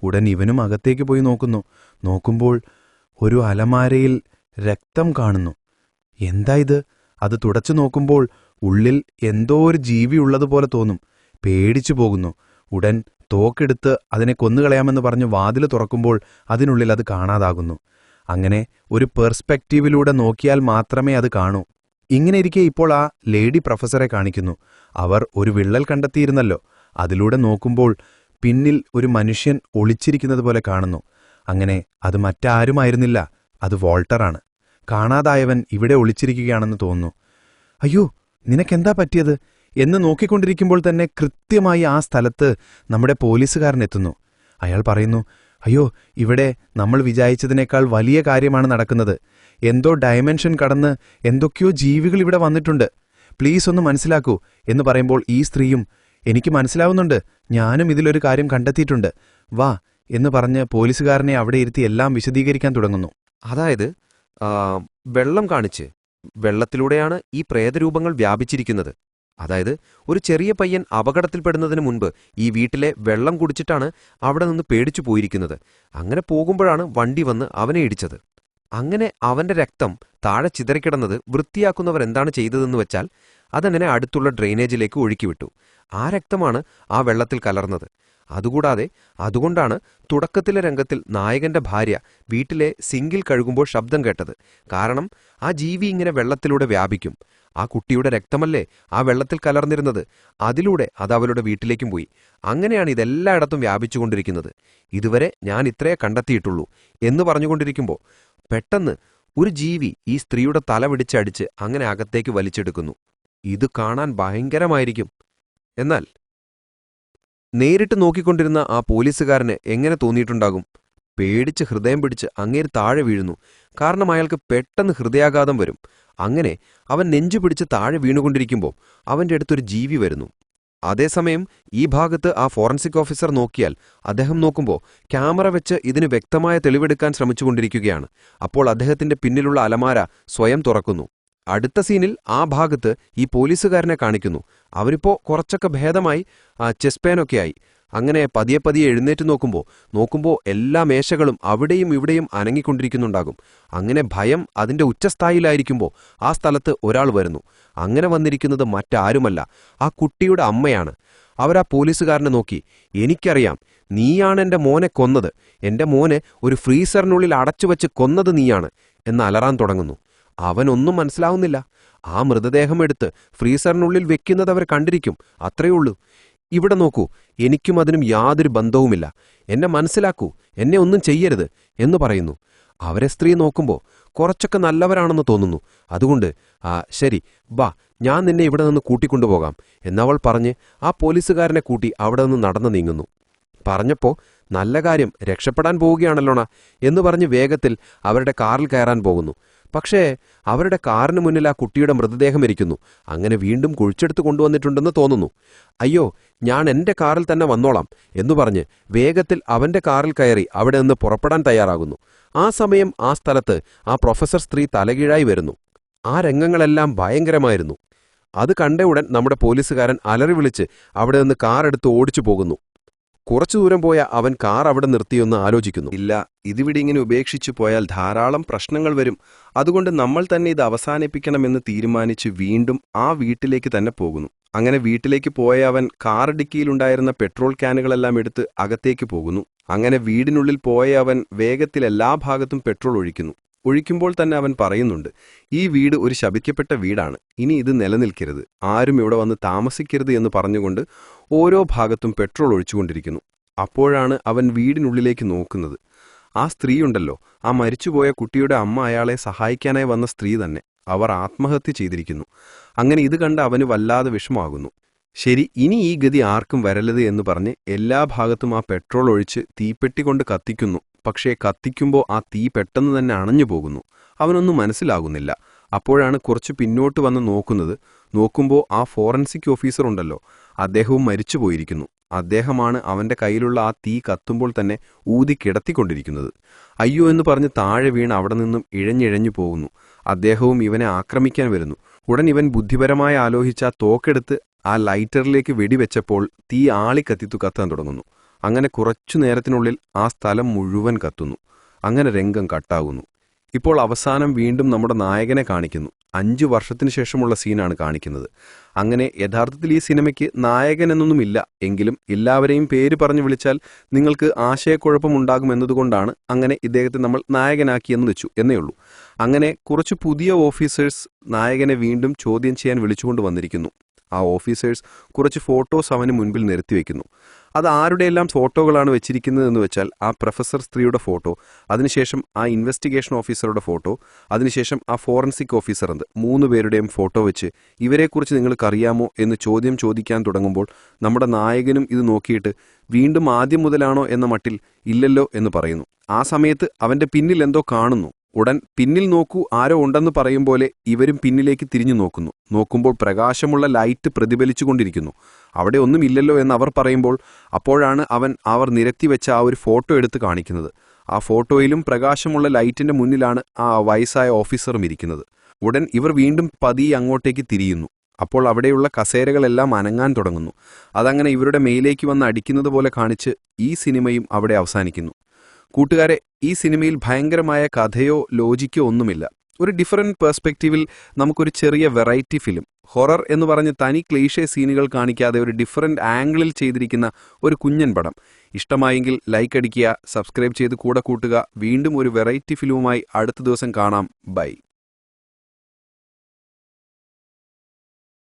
ഉടൻ ഇവനും അകത്തേക്ക് പോയി നോക്കുമ്പോൾ ഒരു അലമാരയിൽ രക്തം കാണുന്നു. എന്താ ഇത്? അത് തുടച്ചു നോക്കുമ്പോൾ ഉള്ളിൽ എന്തോ ഒരു ജീവിയുള്ളതുപോലെ തോന്നും. പേടിച്ചു പോകുന്നു. ഉടൻ തോക്കെടുത്ത് അതിനെ കൊന്നുകളയാമെന്ന് പറഞ്ഞ് വാതിൽ തുറക്കുമ്പോൾ അതിനുള്ളിൽ അത് കാണാതാകുന്നു. അങ്ങനെ ഒരു പെർസ്പെക്റ്റീവിലൂടെ നോക്കിയാൽ മാത്രമേ അത് കാണൂ. ഇങ്ങനെയിരിക്കെ ഇപ്പോൾ ആ ലേഡി പ്രൊഫസറെ കാണിക്കുന്നു. അവർ ഒരു വിള്ളൽ കണ്ടെത്തിയിരുന്നല്ലോ. അതിലൂടെ നോക്കുമ്പോൾ പിന്നിൽ ഒരു മനുഷ്യൻ ഒളിച്ചിരിക്കുന്നത് പോലെ കാണുന്നു. അങ്ങനെ അത് മറ്റാരുമായിരുന്നില്ല, അത് വോൾട്ടറാണ്. കാണാതായവൻ ഇവിടെ ഒളിച്ചിരിക്കുകയാണെന്ന് തോന്നുന്നു. അയ്യോ, നിനക്കെന്താ പറ്റിയത് എന്ന് നോക്കിക്കൊണ്ടിരിക്കുമ്പോൾ തന്നെ കൃത്യമായി ആ സ്ഥലത്ത് നമ്മുടെ പോലീസുകാരനെത്തുന്നു. അയാൾ പറയുന്നു, അയ്യോ, ഇവിടെ നമ്മൾ വിചാരിച്ചതിനേക്കാൾ വലിയ കാര്യമാണ് നടക്കുന്നത്. എന്തോ ഡയമെൻഷൻ കടന്ന് എന്തൊക്കെയോ ജീവികൾ ഇവിടെ വന്നിട്ടുണ്ട്. പ്ലീസ് ഒന്ന് മനസ്സിലാക്കൂ എന്ന് പറയുമ്പോൾ ഈ സ്ത്രീയും, എനിക്ക് മനസ്സിലാവുന്നുണ്ട്, ഞാനും ഇതിലൊരു കാര്യം കണ്ടെത്തിയിട്ടുണ്ട്, വാ എന്ന് പറഞ്ഞ് പോലീസുകാരനെ അവിടെ ഇരുത്തി എല്ലാം വിശദീകരിക്കാൻ തുടങ്ങുന്നു. അതായത് വെള്ളം കാണിച്ച് വെള്ളത്തിലൂടെയാണ് ഈ പ്രേതരൂപങ്ങൾ വ്യാപിച്ചിരിക്കുന്നത്. അതായത് ഒരു ചെറിയ പയ്യൻ അപകടത്തിൽപ്പെടുന്നതിന് മുൻപ് ഈ വീട്ടിലെ വെള്ളം കുടിച്ചിട്ടാണ് അവിടെ നിന്ന് പേടിച്ചു പോയിരിക്കുന്നത്. അങ്ങനെ പോകുമ്പോഴാണ് വണ്ടി വന്ന് അവനെ ഇടിച്ചത്. അങ്ങനെ അവന്റെ രക്തം താഴെ ചിതറിക്കിടന്നത് വൃത്തിയാക്കുന്നവർ എന്താണ് ചെയ്തതെന്ന് വെച്ചാൽ അതങ്ങനെ അടുത്തുള്ള ഡ്രെയിനേജിലേക്ക് ഒഴുക്കിവിട്ടു. ആ രക്തമാണ് ആ വെള്ളത്തിൽ കലർന്നത്. അതുകൊണ്ടാണ് തുടക്കത്തിലെ രംഗത്തിൽ നായകന്റെ ഭാര്യ വീട്ടിലെ സിങ്കിൽ കഴുകുമ്പോൾ ശബ്ദം കേട്ടത്. കാരണം ആ ജീവി ഇങ്ങനെ വെള്ളത്തിലൂടെ വ്യാപിക്കും. ആ കുട്ടിയുടെ രക്തമല്ലേ ആ വെള്ളത്തിൽ കലർന്നിരുന്നത്, അതിലൂടെ അത് അവളുടെ വീട്ടിലേക്കും പോയി. അങ്ങനെയാണ് ഇതെല്ലായിടത്തും വ്യാപിച്ചുകൊണ്ടിരിക്കുന്നത്. ഇതുവരെ ഞാൻ ഇത്രയേ കണ്ടെത്തിയിട്ടുള്ളൂ എന്ന് പറഞ്ഞുകൊണ്ടിരിക്കുമ്പോൾ പെട്ടെന്ന് ഒരു ജീവി ഈ സ്ത്രീയുടെ തല പിടിച്ചടിച്ച് അങ്ങനെ അകത്തേക്ക് വലിച്ചെടുക്കുന്നു. ഇത് കാണാൻ ഭയങ്കരമായിരിക്കും. എന്നാൽ നേരിട്ട് നോക്കിക്കൊണ്ടിരുന്ന ആ പോലീസുകാരന് എങ്ങനെ തോന്നിയിട്ടുണ്ടാകും? പേടിച്ച് ഹൃദയം പിടിച്ച് അങ്ങേര് താഴെ വീഴുന്നു. കാരണം അയാൾക്ക് പെട്ടെന്ന് ഹൃദയാഘാതം വരും. അങ്ങനെ അവൻ നെഞ്ചു പിടിച്ച് താഴെ വീണുകൊണ്ടിരിക്കുമ്പോൾ അവന്റെ അടുത്തൊരു ജീവി വരുന്നു. അതേസമയം ഈ ഭാഗത്ത് ആ ഫോറൻസിക് ഓഫീസർ നോക്കിയാൽ അദ്ദേഹം നോക്കുമ്പോൾ ക്യാമറ വെച്ച് ഇതിന് വ്യക്തമായ തെളിവെടുക്കാൻ ശ്രമിച്ചുകൊണ്ടിരിക്കുകയാണ്. അപ്പോൾ അദ്ദേഹത്തിന്റെ പിന്നിലുള്ള അലമാര സ്വയം തുറക്കുന്നു. അടുത്ത സീനിൽ ആ ഭാഗത്ത് ഈ പോലീസുകാരനെ കാണിക്കുന്നു. അവരിപ്പോ കുറച്ചൊക്കെ ഭേദമായി, ചെസ്റ്റ് പെയിനൊക്കെയായി. അങ്ങനെ പതിയെ പതിയെ എഴുന്നേറ്റ് നോക്കുമ്പോൾ എല്ലാ മേശകളും അവിടെയും ഇവിടെയും അനങ്ങിക്കൊണ്ടിരിക്കുന്നുണ്ടാകും. അങ്ങനെ ഭയം അതിന്റെ ഉച്ചസ്ഥായിലായിരിക്കുമ്പോൾ ആ സ്ഥലത്ത് ഒരാൾ വരുന്നു. അങ്ങനെ വന്നിരിക്കുന്നത് മറ്റാരുമല്ല, ആ കുട്ടിയുടെ അമ്മയാണ്. അവരാ പോലീസുകാരനെ നോക്കി, എനിക്കറിയാം, നീയാണ് എൻ്റെ മോനെ കൊന്നത്. എൻ്റെ മോനെ ഒരു ഫ്രീസറിനുള്ളിൽ അടച്ചുവെച്ച് കൊന്നത് നീയാണ് എന്ന് അലറാൻ തുടങ്ങുന്നു. അവനൊന്നും മനസ്സിലാവുന്നില്ല. ആ മൃതദേഹം എടുത്ത് ഫ്രീസറിനുള്ളിൽ വെക്കുന്നത് അവർ കണ്ടിരിക്കും, അത്രയുള്ളൂ. ഇവിടെ നോക്കൂ, എനിക്കും അതിനും യാതൊരു ബന്ധവുമില്ല. എന്നെ മനസ്സിലാക്കൂ, എന്നെ ഒന്നും ചെയ്യരുത് എന്ന് പറയുന്നു. അവരെ സ്ത്രീ നോക്കുമ്പോൾ കുറച്ചൊക്കെ നല്ലവരാണെന്ന് തോന്നുന്നു. അതുകൊണ്ട് ശരി, വാ, ഞാൻ നിന്നെ ഇവിടെ നിന്ന് കൂട്ടിക്കൊണ്ടുപോകാം എന്നവൾ പറഞ്ഞ് ആ പോലീസുകാരനെ കൂട്ടി അവിടെ നിന്ന് നടന്നു നീങ്ങുന്നു. പറഞ്ഞപ്പോ നല്ല കാര്യം, രക്ഷപ്പെടാൻ പോവുകയാണല്ലോണ എന്ന് പറഞ്ഞ് വേഗത്തിൽ അവരുടെ കാറിൽ കയറാൻ പോകുന്നു. പക്ഷേ അവരുടെ കാറിന് മുന്നിൽ ആ കുട്ടിയുടെ മൃതദേഹം ഇരിക്കുന്നു. അങ്ങനെ വീണ്ടും കുഴിച്ചെടുത്ത് കൊണ്ടുവന്നിട്ടുണ്ടെന്ന് തോന്നുന്നു. അയ്യോ, ഞാൻ എൻ്റെ കാറിൽ തന്നെ വന്നോളാം എന്ന് പറഞ്ഞ് വേഗത്തിൽ അവന്റെ കാറിൽ കയറി അവിടെ നിന്ന് പുറപ്പെടാൻ തയ്യാറാകുന്നു. ആ സമയം ആ സ്ഥലത്ത് ആ പ്രൊഫസർ സ്ത്രീ തലകീഴായി വരുന്നു. ആ രംഗങ്ങളെല്ലാം ഭയങ്കരമായിരുന്നു. അത് കണ്ട ഉടൻ നമ്മുടെ പോലീസുകാരൻ അലറി വിളിച്ച് അവിടെ നിന്ന് കാറെടുത്ത് ഓടിച്ചു പോകുന്നു. കുറച്ചു ദൂരം പോയ അവൻ കാർ അവിടെ നിർത്തിയൊന്ന് ആലോചിക്കുന്നു. ഇല്ല, ഇതിവിടെ ഇങ്ങനെ ഉപേക്ഷിച്ചു പോയാൽ ധാരാളം പ്രശ്നങ്ങൾ വരും. അതുകൊണ്ട് നമ്മൾ തന്നെ ഇത് അവസാനിപ്പിക്കണമെന്ന് തീരുമാനിച്ച് വീണ്ടും ആ വീട്ടിലേക്ക് തന്നെ പോകുന്നു. അങ്ങനെ വീട്ടിലേക്ക് പോയ അവൻ കാർ ഡിക്കിയിലുണ്ടായിരുന്ന പെട്രോൾ ക്യാനുകളെല്ലാം എടുത്ത് അകത്തേക്ക് പോകുന്നു. അങ്ങനെ വീടിനുള്ളിൽ പോയ അവൻ വേഗത്തിൽ എല്ലാ ഭാഗത്തും പെട്രോൾ ഒഴിക്കുമ്പോൾ തന്നെ അവൻ പറയുന്നുണ്ട്, ഈ വീട് ഒരു ശപിക്കപ്പെട്ട വീടാണ്, ഇനി ഇത് നിലനിൽക്കരുത്, ആരും ഇവിടെ വന്ന് താമസിക്കരുത് എന്ന് പറഞ്ഞുകൊണ്ട് ഓരോ ഭാഗത്തും പെട്രോൾ ഒഴിച്ചുകൊണ്ടിരിക്കുന്നു. അപ്പോഴാണ് അവൻ വീടിനുള്ളിലേക്ക് നോക്കുന്നത്. ആ സ്ത്രീയുണ്ടല്ലോ, ആ മരിച്ചുപോയ കുട്ടിയുടെ അമ്മ അയാളെ സഹായിക്കാനായി വന്ന സ്ത്രീ തന്നെ. അവർ ആത്മഹത്യ ചെയ്തിരിക്കുന്നു. അങ്ങനെ ഇത് കണ്ട് അവന് വല്ലാതെ വിഷമാകുന്നു. ശരി, ഇനി ഈ ഗതി ആർക്കും വരരുത് എന്ന് പറഞ്ഞ് എല്ലാ ഭാഗത്തും ആ പെട്രോൾ ഒഴിച്ച് തീപ്പെട്ടി കൊണ്ട് കത്തിക്കുന്നു. പക്ഷേ കത്തിക്കുമ്പോൾ ആ തീ പെട്ടെന്ന് തന്നെ അണഞ്ഞു പോകുന്നു. അവനൊന്നും മനസ്സിലാകുന്നില്ല. അപ്പോഴാണ് കുറച്ച് പിന്നോട്ട് വന്ന് നോക്കുമ്പോൾ ആ ഫോറൻസിക് ഓഫീസർ ഉണ്ടല്ലോ, അദ്ദേഹവും മരിച്ചുപോയിരിക്കുന്നു. അദ്ദേഹമാണ് അവന്റെ കയ്യിലുള്ള ആ തീ കത്തുമ്പോൾ തന്നെ ഊതി കിടത്തിക്കൊണ്ടിരിക്കുന്നത്. അയ്യോ എന്ന് പറഞ്ഞ് താഴെ വീണ് അവിടെ നിന്നും ഇഴഞ്ഞിഴഞ്ഞു പോകുന്നു. അദ്ദേഹവും ഇവനെ ആക്രമിക്കാൻ വരുന്നു. ഉടൻ ഇവൻ ബുദ്ധിപരമായി ആലോചിച്ച ആ തോക്കെടുത്ത് ആ ലൈറ്ററിലേക്ക് വെടിവെച്ചപ്പോൾ തീ ആളിക്കത്തിത്തു കത്താൻ തുടങ്ങുന്നു. അങ്ങനെ കുറച്ചു നേരത്തിനുള്ളിൽ ആ സ്ഥലം മുഴുവൻ കത്തുന്നു. അങ്ങനെ രംഗം കട്ടാകുന്നു. ഇപ്പോൾ അവസാനം വീണ്ടും നമ്മുടെ നായകനെ കാണിക്കുന്നു. 5 വർഷത്തിനു ശേഷമുള്ള സീനാണ് കാണിക്കുന്നത്. അങ്ങനെ യഥാർത്ഥത്തിൽ ഈ സിനിമയ്ക്ക് നായകൻ എന്നൊന്നുമില്ല. എങ്കിലും എല്ലാവരെയും പേര് പറഞ്ഞു വിളിച്ചാൽ നിങ്ങൾക്ക് ആശയക്കുഴപ്പമുണ്ടാകുമെന്നതുകൊണ്ടാണ് അങ്ങനെ ഇദ്ദേഹത്തെ നമ്മൾ നായകനാക്കിയെന്ന് വെച്ചു എന്നേയുള്ളൂ. അങ്ങനെ കുറച്ച് പുതിയ ഓഫീസേഴ്സ് നായകനെ വീണ്ടും ചോദ്യം ചെയ്യാൻ വിളിച്ചുകൊണ്ട് വന്നിരിക്കുന്നു. ആ ഓഫീസേഴ്സ് കുറച്ച് ഫോട്ടോസ് അവന് മുൻപിൽ നിരത്തിവെക്കുന്നു. അത് ആരുടെയെല്ലാം ഫോട്ടോകളാണ് വെച്ചിരിക്കുന്നതെന്ന് വെച്ചാൽ ആ പ്രൊഫസർ സ്ത്രീയുടെ ഫോട്ടോ, അതിനുശേഷം ആ ഇൻവെസ്റ്റിഗേഷൻ ഓഫീസറുടെ ഫോട്ടോ, അതിനുശേഷം ആ ഫോറൻസിക് ഓഫീസർ 3 പേരുടെയും ഫോട്ടോ വെച്ച് ഇവരെക്കുറിച്ച് നിങ്ങൾക്കറിയാമോ എന്ന് ചോദിക്കാൻ തുടങ്ങുമ്പോൾ നമ്മുടെ നായകനും ഇത് നോക്കിയിട്ട് വീണ്ടും ആദ്യം മുതലാണോ എന്ന മട്ടിൽ ഇല്ലല്ലോ എന്ന് പറയുന്നു. ആ സമയത്ത് അവന്റെ പിന്നിൽ എന്തോ കാണുന്നു. ഉടൻ പിന്നിൽ നോക്കൂ, ആരോ ഉണ്ടെന്ന് പറയും പോലെ ഇവരും പിന്നിലേക്ക് തിരിഞ്ഞു നോക്കുമ്പോൾ പ്രകാശമുള്ള ലൈറ്റ് പ്രതിഫലിച്ചുകൊണ്ടിരിക്കുന്നു. അവിടെ ഒന്നുമില്ലല്ലോ എന്ന് അവർ പറയുമ്പോൾ അപ്പോഴാണ് അവർ നിരത്തിവെച്ച ആ ഒരു ഫോട്ടോ എടുത്ത് കാണിക്കുന്നത്. ആ ഫോട്ടോയിലും പ്രകാശമുള്ള ലൈറ്റിന്റെ മുന്നിലാണ് ആ വയസ്സായ ഓഫീസറും ഇരിക്കുന്നത്. ഉടൻ ഇവർ വീണ്ടും പതിയെ അങ്ങോട്ടേക്ക് തിരിയുന്നു. അപ്പോൾ അവിടെയുള്ള കസേരകളെല്ലാം അനങ്ങാൻ തുടങ്ങുന്നു. അതങ്ങനെ ഇവരുടെ മേലേക്ക് വന്ന് അടിക്കുന്നത് പോലെ കാണിച്ച് ഈ സിനിമയും അവിടെ അവസാനിക്കുന്നു. കൂട്ടുകാരെ, ഈ സിനിമയിൽ ഭയങ്കരമായ കഥയോ ലോജിക്കോ ഒന്നുമില്ല. ഒരു ഡിഫറൻറ്റ് പെർസ്പെക്റ്റീവിൽ നമുക്കൊരു ചെറിയ വെറൈറ്റി ഫിലിം. ഹൊറർ എന്ന് പറഞ്ഞ് തനി ക്ലീഷേ സീനുകൾ കാണിക്കാതെ ഒരു ഡിഫറൻറ്റ് ആംഗിളിൽ ചെയ്തിരിക്കുന്ന ഒരു കുഞ്ഞൻ പടം. ഇഷ്ടമായെങ്കിൽ ലൈക്ക് അടിക്കുക, സബ്സ്ക്രൈബ് ചെയ്ത് കൂടെ കൂട്ടുക. വീണ്ടും ഒരു വെറൈറ്റി ഫിലിമുമായി അടുത്ത ദിവസം കാണാം. ബൈ.